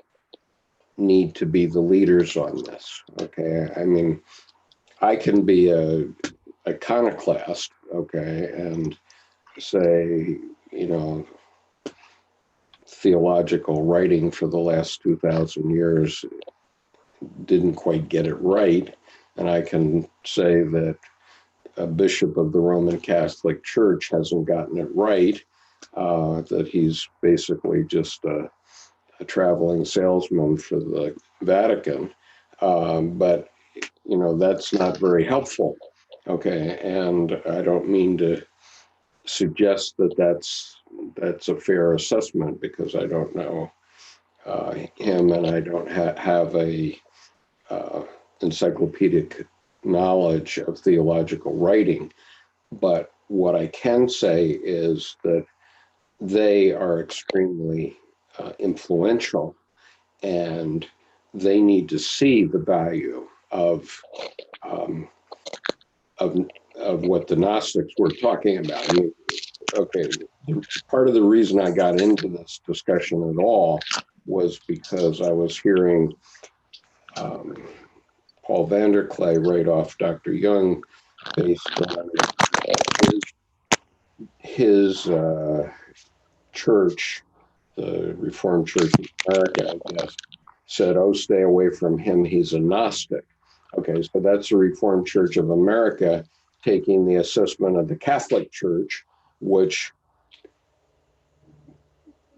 need to be the leaders on this. Okay, I mean, I can be a iconoclast, okay, and say, theological writing for the last 2,000 years didn't quite get it right. And I can say that a bishop of the Roman Catholic Church hasn't gotten it right, that he's basically just a traveling salesman for the Vatican. But, that's not very helpful. Okay. And I don't mean to suggest that that's a fair assessment, because I don't know him, and I don't have a encyclopedic knowledge of theological writing. But what I can say is that they are extremely influential, and they need to see the value of what the Gnostics were talking about. I mean, okay, part of the reason I got into this discussion at all was because I was hearing Paul Vanderklay write off Dr. Jung based on his church, the Reformed Church in America, I guess, said, oh, stay away from him, he's a Gnostic. Okay, so that's the Reformed Church of America taking the assessment of the Catholic Church, which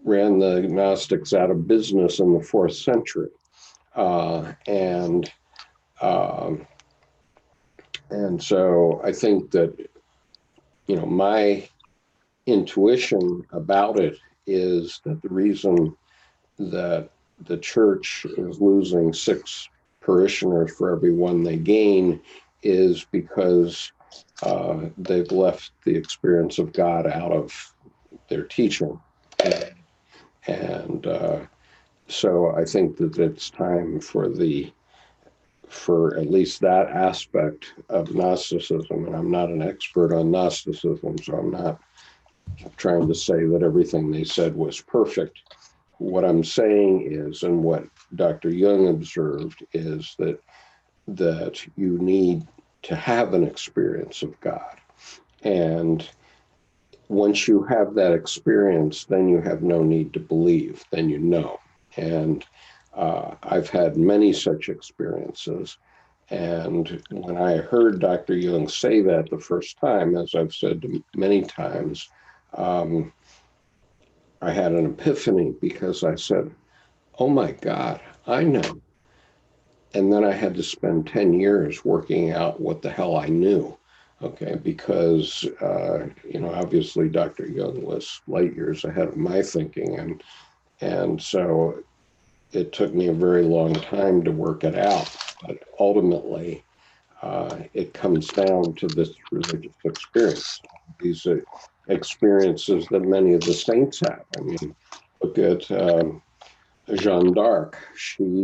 ran the Gnostics out of business in the 4th century. And so I think that, my intuition about it is that the reason that the church is losing 6 parishioners for every 1 they gain is because they've left the experience of God out of their teaching. And so I think that it's time for at least that aspect of Gnosticism. And I'm not an expert on Gnosticism, so I'm not trying to say that everything they said was perfect. What I'm saying is, and what Dr. Jung observed, is that you need to have an experience of God. And once you have that experience, then you have no need to believe, then you know. And I've had many such experiences. And when I heard Dr. Jung say that the first time, as I've said many times, I had an epiphany, because I said, oh my God, I know. And then I had to spend 10 years working out what the hell I knew. Okay, because, obviously Dr. Jung was light years ahead of my thinking. And so it took me a very long time to work it out. But ultimately, it comes down to this religious experience. These experiences that many of the saints have. I mean, look at Jeanne d'Arc. She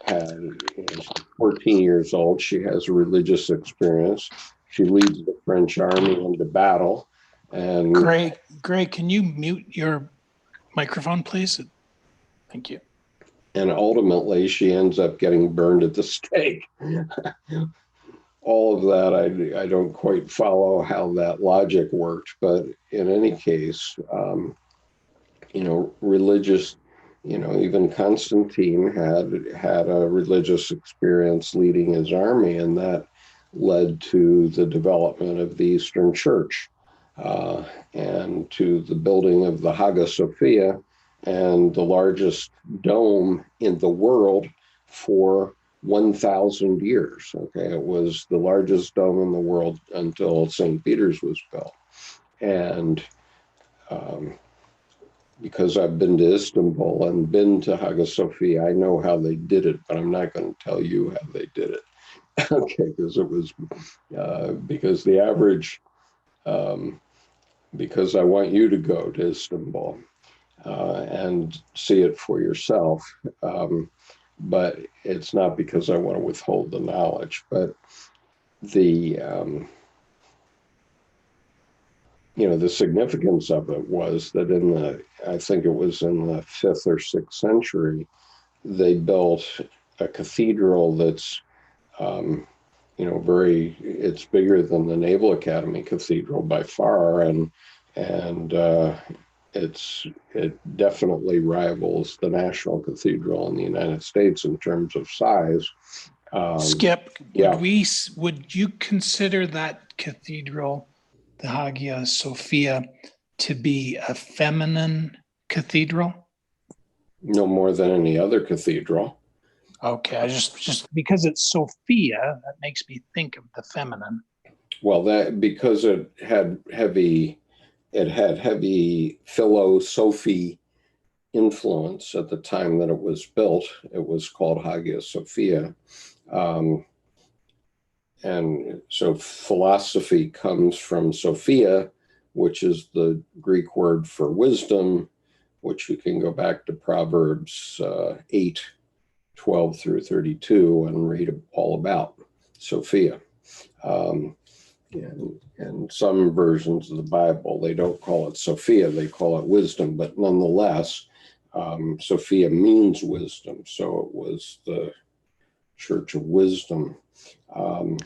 she's 14 years old. She has a religious experience. She leads the French army into battle. And Gray, can you mute your microphone, please? Thank you. And ultimately, she ends up getting burned at the stake. All of that, I don't quite follow how that logic worked, but in any case, religious, even Constantine had a religious experience leading his army, and that led to the development of the Eastern Church and to the building of the Hagia Sophia, and the largest dome in the world for 1,000 years. Okay, it was the largest dome in the world until St. Peter's was built. And because I've been to Istanbul and been to Hagia Sophia, I know how they did it, but I'm not going to tell you how they did it. Okay, because it was because the average, because I want you to go to Istanbul and see it for yourself. But it's not because I want to withhold the knowledge, but the the significance of it was that I think it was in the 5th or 6th century, they built a cathedral that's, it's bigger than the Naval Academy Cathedral by far, and it definitely rivals the National Cathedral in the United States in terms of size. Skip, yeah. would you consider that cathedral, the Hagia Sophia, to be a feminine cathedral? No more than any other cathedral. Okay, I just because it's Sophia, that makes me think of the feminine. Well, that because it had heavy philosophy influence at the time that it was built. It was called Hagia Sophia. And so philosophy comes from Sophia, which is the Greek word for wisdom, which you can go back to Proverbs 8:12 through 32 and read all about Sophia. And some versions of the Bible, they don't call it Sophia, they call it wisdom, but nonetheless, Sophia means wisdom. So it was the Church of Wisdom. Can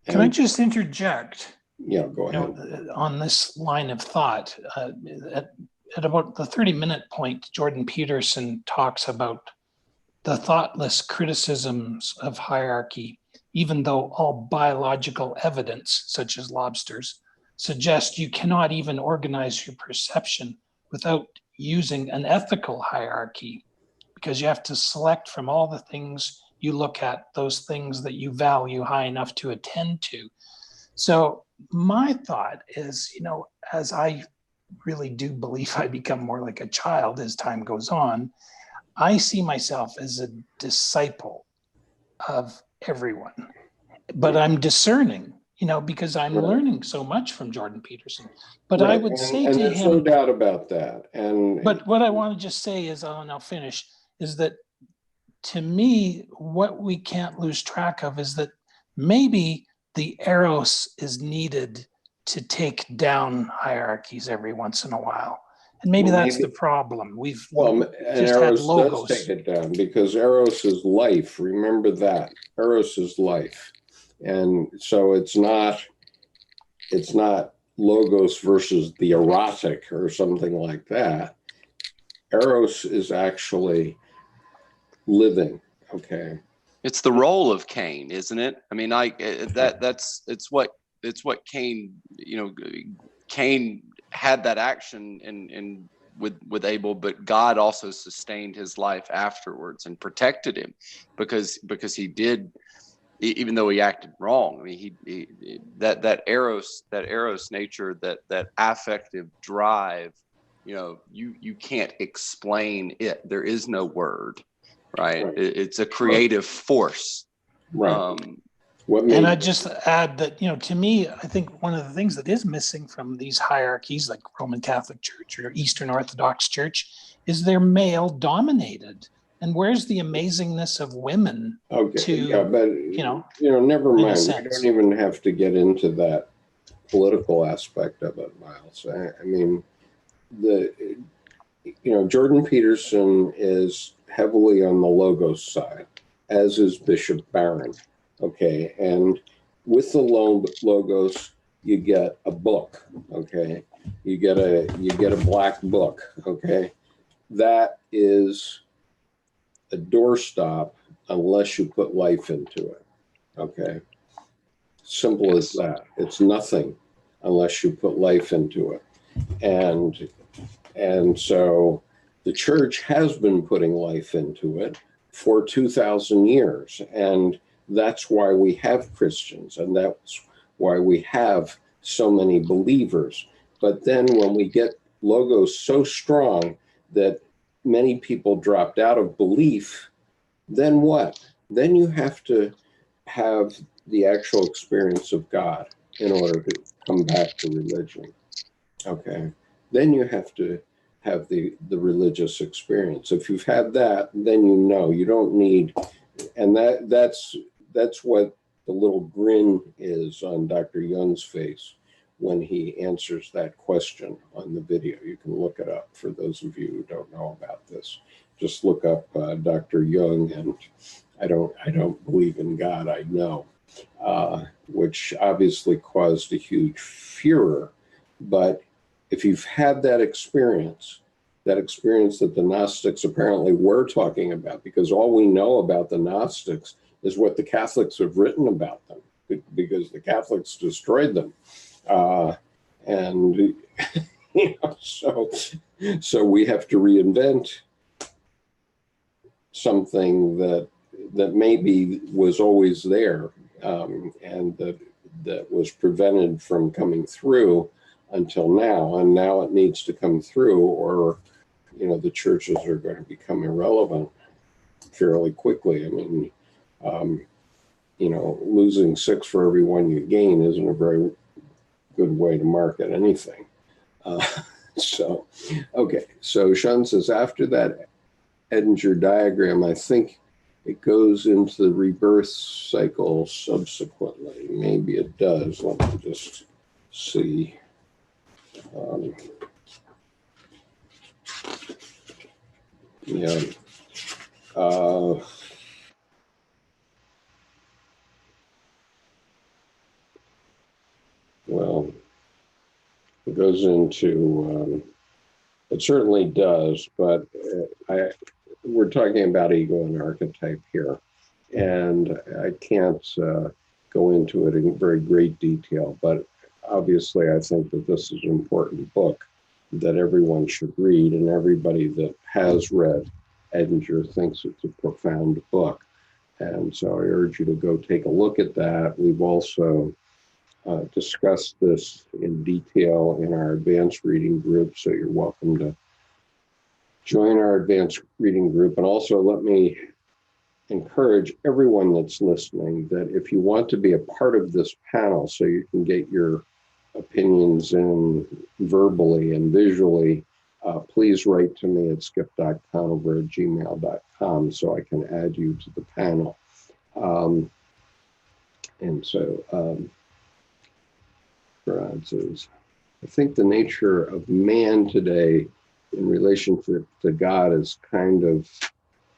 I just interject? Yeah, go ahead. On this line of thought, at about the 30-minute point, Jordan Peterson talks about the thoughtless criticisms of hierarchy, even though all biological evidence, such as lobsters, suggest you cannot even organize your perception without using an ethical hierarchy, because you have to select from all the things you look at, those things that you value high enough to attend to. So my thought is, as I really do believe I become more like a child as time goes on, I see myself as a disciple of everyone, but I'm discerning, because I'm learning so much from Jordan Peterson. But I would say to him, there's no doubt about that. But what I want to just say is, and I'll finish, is that to me, what we can't lose track of is that maybe the eros is needed to take down hierarchies every once in a while. And maybe that's the problem. We've just had logos. Does take it down because eros is life. Remember that. Eros is life. And so it's not logos versus the erotic or something like that. Eros is actually living. Okay. It's the role of Cain, isn't it? I mean, it's what Cain, Cain had that action in with Abel, but God also sustained his life afterwards and protected him because he did, even though he acted wrong. I mean, he that eros nature, that affective drive, you can't explain it. There is no word. Right. It's a creative force. Right. And I just add that, to me, I think one of the things that is missing from these hierarchies, like Roman Catholic Church or Eastern Orthodox Church, is they're male dominated. And where's the amazingness of women? Okay. Never mind. We don't even have to get into that political aspect of it, Miles. I mean, Jordan Peterson is heavily on the logos side, as is Bishop Barron. Okay. And with the logos, you get a book. Okay. You get a black book. Okay. That is a doorstop unless you put life into it. Okay. Simple as that. It's nothing unless you put life into it. And so the church has been putting life into it for 2,000 years. And that's why we have Christians, and that's why we have so many believers. But then when we get logos so strong that many people dropped out of belief, then what? Then you have to have the actual experience of God in order to come back to religion. Okay. Then you have to have the religious experience. If you've had that, then you don't need, and that's what the little grin is on Dr. Jung's face when he answers that question on the video. You can look it up for those of you who don't know about this. Just look up Dr. Jung and I don't believe in God, I know, which obviously caused a huge furor. But if you've had that experience that the Gnostics apparently were talking about, because all we know about the Gnostics is what the Catholics have written about them, because the Catholics destroyed them. And so we have to reinvent something that maybe was always there, and that was prevented from coming through until now. And now it needs to come through, or the churches are going to become irrelevant fairly quickly. I mean, losing 6 for every 1 you gain isn't a very good way to market anything. So Sean says, after that Edinger diagram, I think it goes into the rebirth cycle subsequently. Maybe it does. Let me just see. Yeah. Well, it goes into, it certainly does, but we're talking about ego and archetype here, and I can't go into it in very great detail, but obviously I think that this is an important book that everyone should read, and everybody that has read Edinger thinks it's a profound book. And so I urge you to go take a look at that. We've also discussed this in detail in our advanced reading group, so you're welcome to join our advanced reading group. And also let me encourage everyone that's listening that if you want to be a part of this panel so you can get your opinions in verbally and visually, please write to me at skip.conover@gmail.com so I can add you to the panel. Barron says, I think the nature of man today in relationship to God is kind of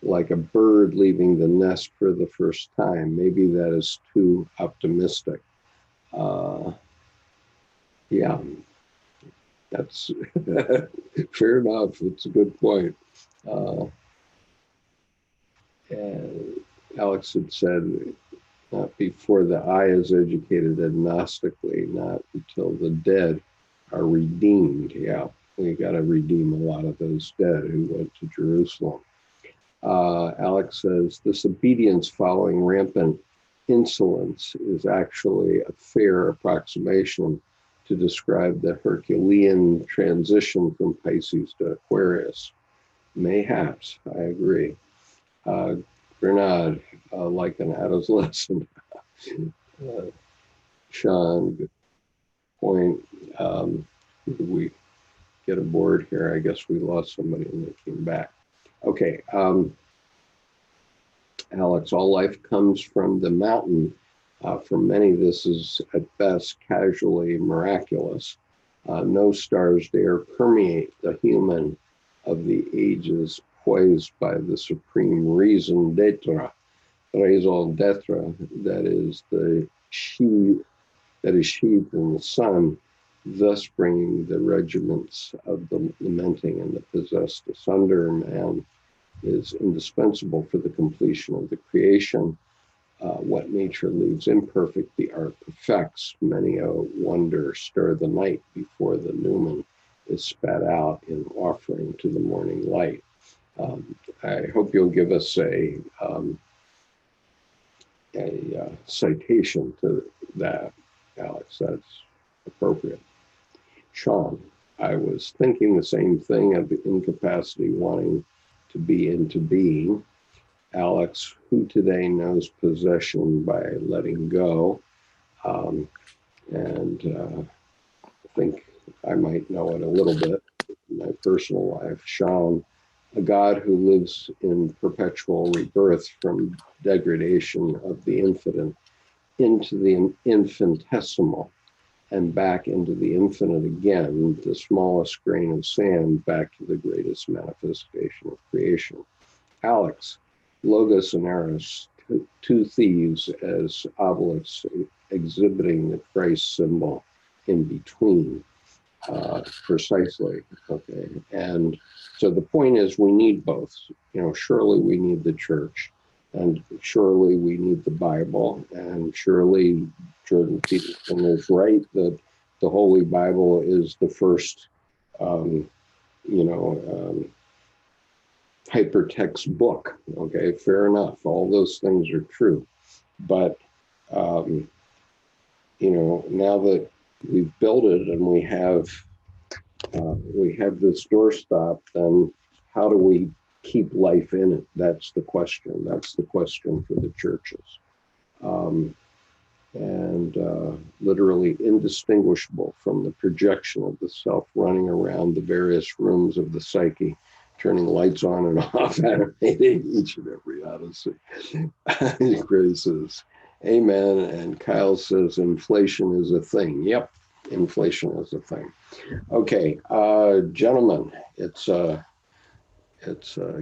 like a bird leaving the nest for the first time. Maybe that is too optimistic. Yeah, that's fair enough. It's a good point. And Alex had said, not before the eye is educated agnostically, not until the dead are redeemed. Yeah, we got to redeem a lot of those dead who went to Jerusalem. Alex says, this obedience following rampant insolence is actually a fair approximation to describe the Herculean transition from Pisces to Aquarius. Mayhaps, I agree. Grenade, like an adolescent. Sean, good point. Did we get aboard here? I guess we lost somebody and they came back. Okay. Alex, all life comes from the mountain. For many, this is at best casually miraculous. No stars dare permeate the human of the ages, poised by the supreme reason d'etre, raison d'etre, that is the sheath, that is sheathed in the sun, thus bringing the regiments of the lamenting and the possessed asunder. Man is indispensable for the completion of the creation. What nature leaves imperfect, the art perfects. Many a wonder stir the night before the numen is spat out in offering to the morning light. I hope you'll give us a citation to that, Alex. That's appropriate. Sean, I was thinking the same thing of the incapacity wanting to be into being. Alex, who today knows possession by letting go? I think I might know it a little bit in my personal life. Sean, a God who lives in perpetual rebirth from degradation of the infinite into the infinitesimal and back into the infinite again, the smallest grain of sand back to the greatest manifestation of creation. Alex, Logos and Eros, two thieves as obelisks exhibiting the Christ symbol in between, precisely, okay? And so the point is we need both. Surely we need the church, and surely we need the Bible, and surely Jordan Peterson is right that the Holy Bible is the first, hypertext book. Okay, fair enough. All those things are true. But, now that we've built it and we have this doorstop, then how do we keep life in it? That's the question. That's the question for the churches. Literally indistinguishable from the projection of the self running around the various rooms of the psyche, turning lights on and off, animating each and every odyssey. Graces. Amen. And Kyle says inflation is a thing. Yep, inflation is a thing. Okay, gentlemen, it's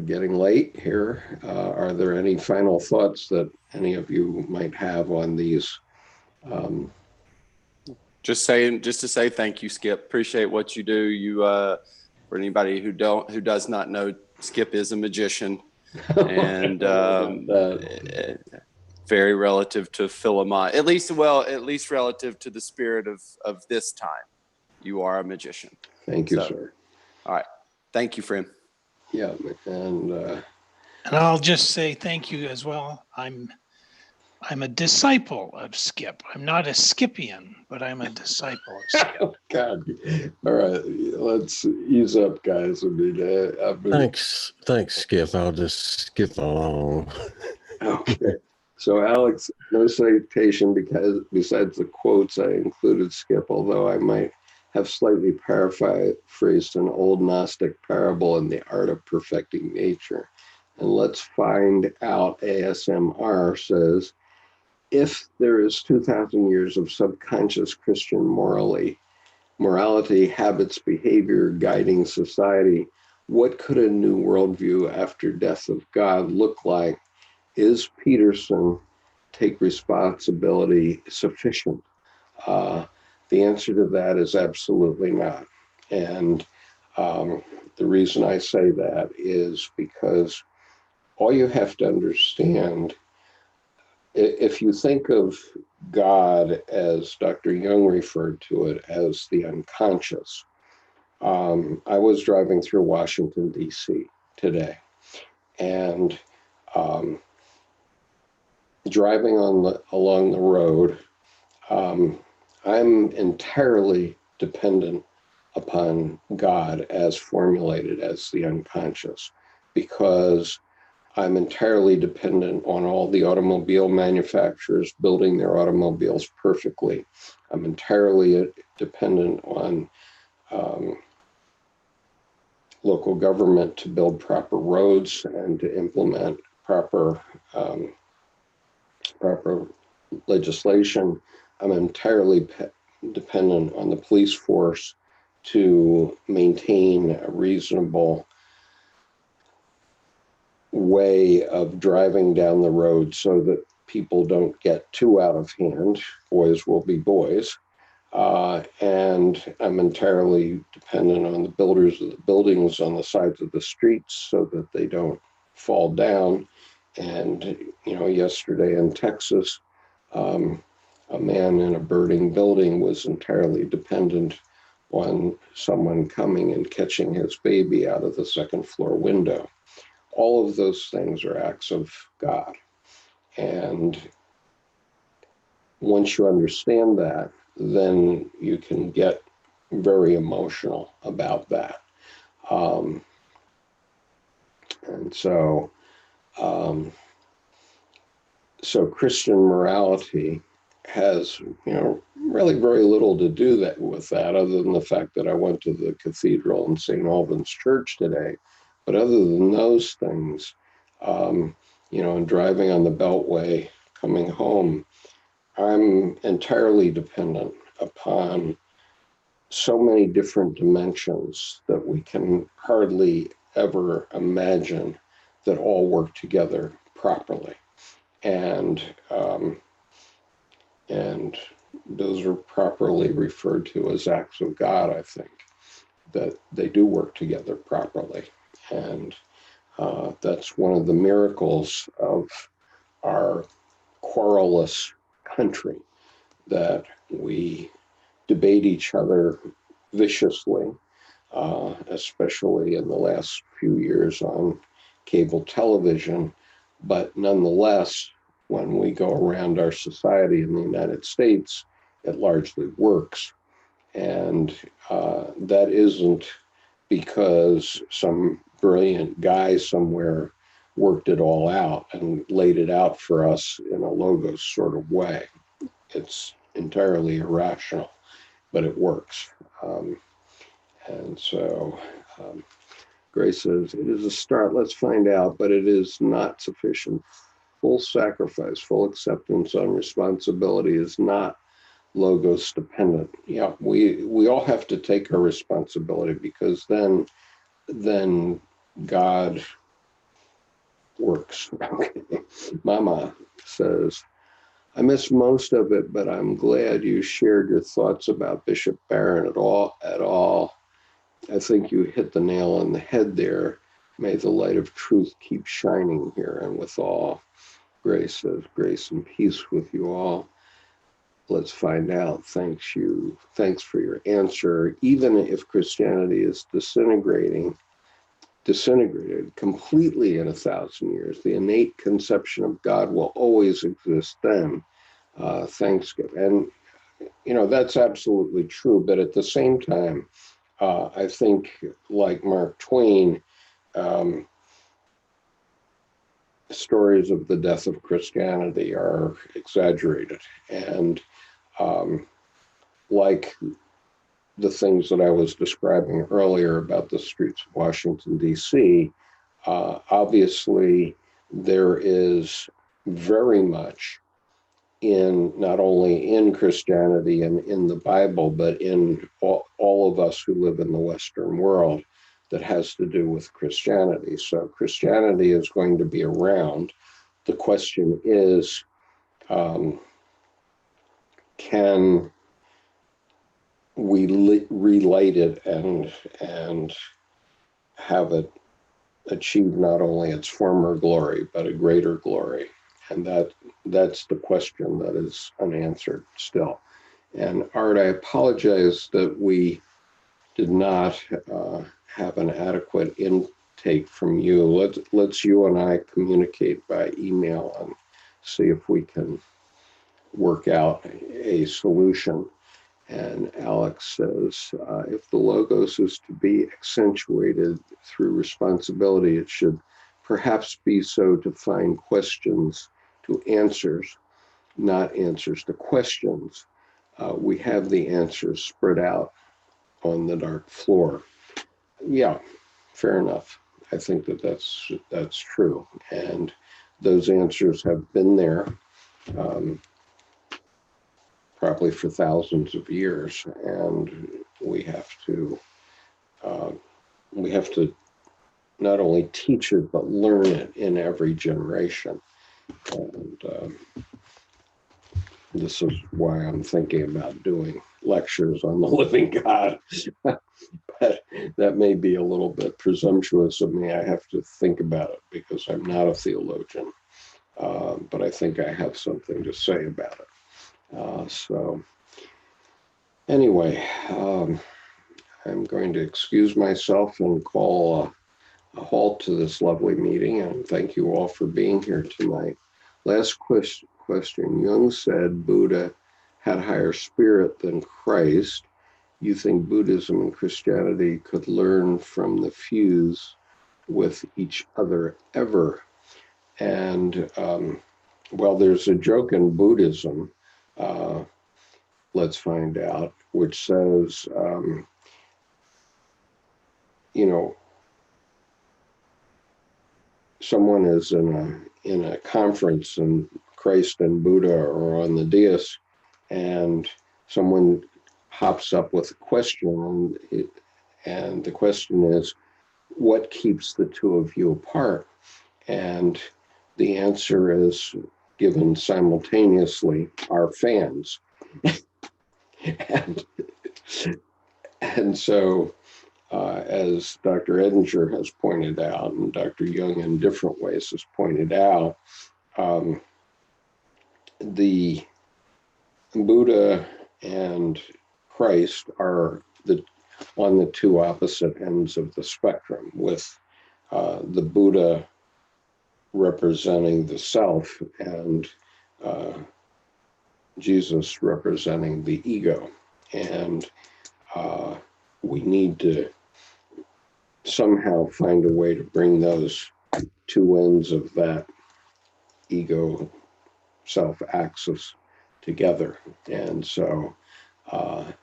getting late here. Are there any final thoughts that any of you might have on these? Just to say thank you, Skip. Appreciate what you do. You for anybody who does not know, Skip is a magician, and very relative to Philemon, at least relative to the spirit of this time. You are a magician. Thank you, sir. All right. Thank you, friend. Yeah, and I'll just say thank you as well. I'm a disciple of Skip. I'm not a Skipian, but I'm a disciple of Skip. Oh, God. All right, let's ease up, guys. Thanks, Skip. I'll just skip along. Okay. So, Alex, no citation because besides the quotes I included, Skip, although I might have slightly paraphrased an old Gnostic parable in The Art of Perfecting Nature. And let's find out, ASMR says, if there is 2,000 years of subconscious Christian morality, habits, behavior guiding society, what could a new worldview after death of God look like? Is Peterson take responsibility sufficient? The answer to that is absolutely not. And the reason I say that is because all you have to understand, if you think of God as Dr. Jung referred to it as the unconscious, I was driving through Washington, D.C. today, and driving along the road, I'm entirely dependent upon God as formulated as the unconscious, because I'm entirely dependent on all the automobile manufacturers building their automobiles perfectly. I'm entirely dependent on local government to build proper roads and to implement proper legislation. I'm entirely dependent on the police force to maintain a reasonable way of driving down the road so that people don't get too out of hand. Boys will be boys. And I'm entirely dependent on the builders of the buildings on the sides of the streets so that they don't fall down. And, yesterday in Texas, a man in a burning building was entirely dependent on someone coming and catching his baby out of the second floor window. All of those things are acts of God. And once you understand that, then you can get very emotional about that. And so Christian morality has, really very little to do with that, other than the fact that I went to the cathedral in St. Albans Church today. But other than those things, and driving on the Beltway, coming home, I'm entirely dependent upon so many different dimensions that we can hardly ever imagine that all work together properly. And those are properly referred to as acts of God, I think, that they do work together properly. And that's one of the miracles of our querulous country, that we debate each other viciously, especially in the last few years on cable television. But nonetheless, when we go around our society in the United States, it largely works. And that isn't because some brilliant guy somewhere worked it all out and laid it out for us in a logos sort of way. It's entirely irrational, but it works. And so Grace says, it is a start, let's find out, but it is not sufficient. Full sacrifice, full acceptance on responsibility is not logos dependent. Yeah, we all have to take our responsibility, because then God works. Okay. Mama says, I missed most of it, but I'm glad you shared your thoughts about Bishop Barron at all. I think you hit the nail on the head there. May the light of truth keep shining here and with all. Grace says, grace and peace with you all. Let's find out. Thanks for your answer. Even if Christianity is disintegrated completely in 1,000 years, the innate conception of God will always exist then. Thanks. And, that's absolutely true. But at the same time, I think, like Mark Twain, stories of the death of Christianity are exaggerated. And like the things that I was describing earlier about the streets of Washington, D.C., obviously there is very much not only in Christianity and in the Bible, but in all of us who live in the Western world, that has to do with Christianity. So Christianity is going to be around. The question is, can we relight it and have it achieve not only its former glory, but a greater glory? And that's the question that is unanswered still. And Art, I apologize that we did not have an adequate intake from you. Let's you and I communicate by email and see if we can work out a solution. And Alex says, if the logos is to be accentuated through responsibility, it should perhaps be so to find questions to answers, not answers to questions. We have the answers spread out on the dark floor. Yeah, fair enough. I think that's true. And those answers have been there probably for thousands of years, and we have to not only teach it, but learn it in every generation. And this is why I'm thinking about doing lectures on the living God. But that may be a little bit presumptuous of me. I have to think about it because I'm not a theologian. But I think I have something to say about it. So anyway, I'm going to excuse myself and call a halt to this lovely meeting, and thank you all for being here tonight. Last question. Jung said Buddha had higher spirit than Christ. You think Buddhism and Christianity could learn from the fuse with each other ever? And well, there's a joke in Buddhism, let's find out, which says, you know, someone is in a conference and Christ and Buddha are on the dais, and someone hops up with a question, and the question is, what keeps the two of you apart? And the answer is given simultaneously, our fans. and so as Dr. Edinger has pointed out, and Dr. Jung in different ways has pointed out, the Buddha and Christ are on the two opposite ends of the spectrum, with the Buddha representing the self and Jesus representing the ego. And we need to somehow find a way to bring those two ends of that ego self axis together. And so I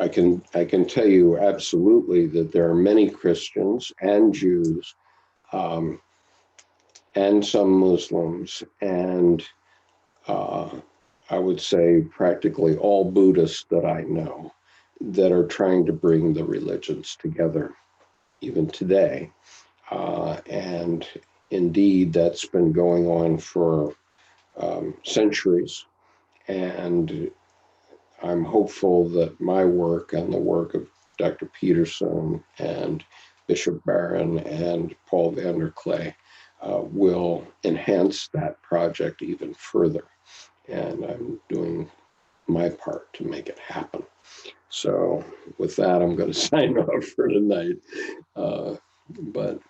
can tell you absolutely that there are many Christians and Jews and some Muslims, and I would say practically all Buddhists that I know, that are trying to bring the religions together even today. And indeed, that's been going on for centuries. And I'm hopeful that my work and the work of Dr. Peterson and Bishop Barron and Paul Vanderklay will enhance that project even further. And I'm doing my part to make it happen. So with that, I'm going to sign off for tonight. But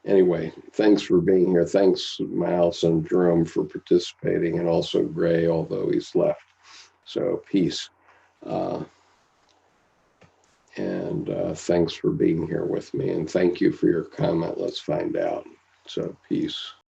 anyway, thanks for being here. Thanks, Miles and Jerome, for participating, and also Gray, although he's left. So peace. And thanks for being here with me. And thank you for your comment. Let's find out. So peace.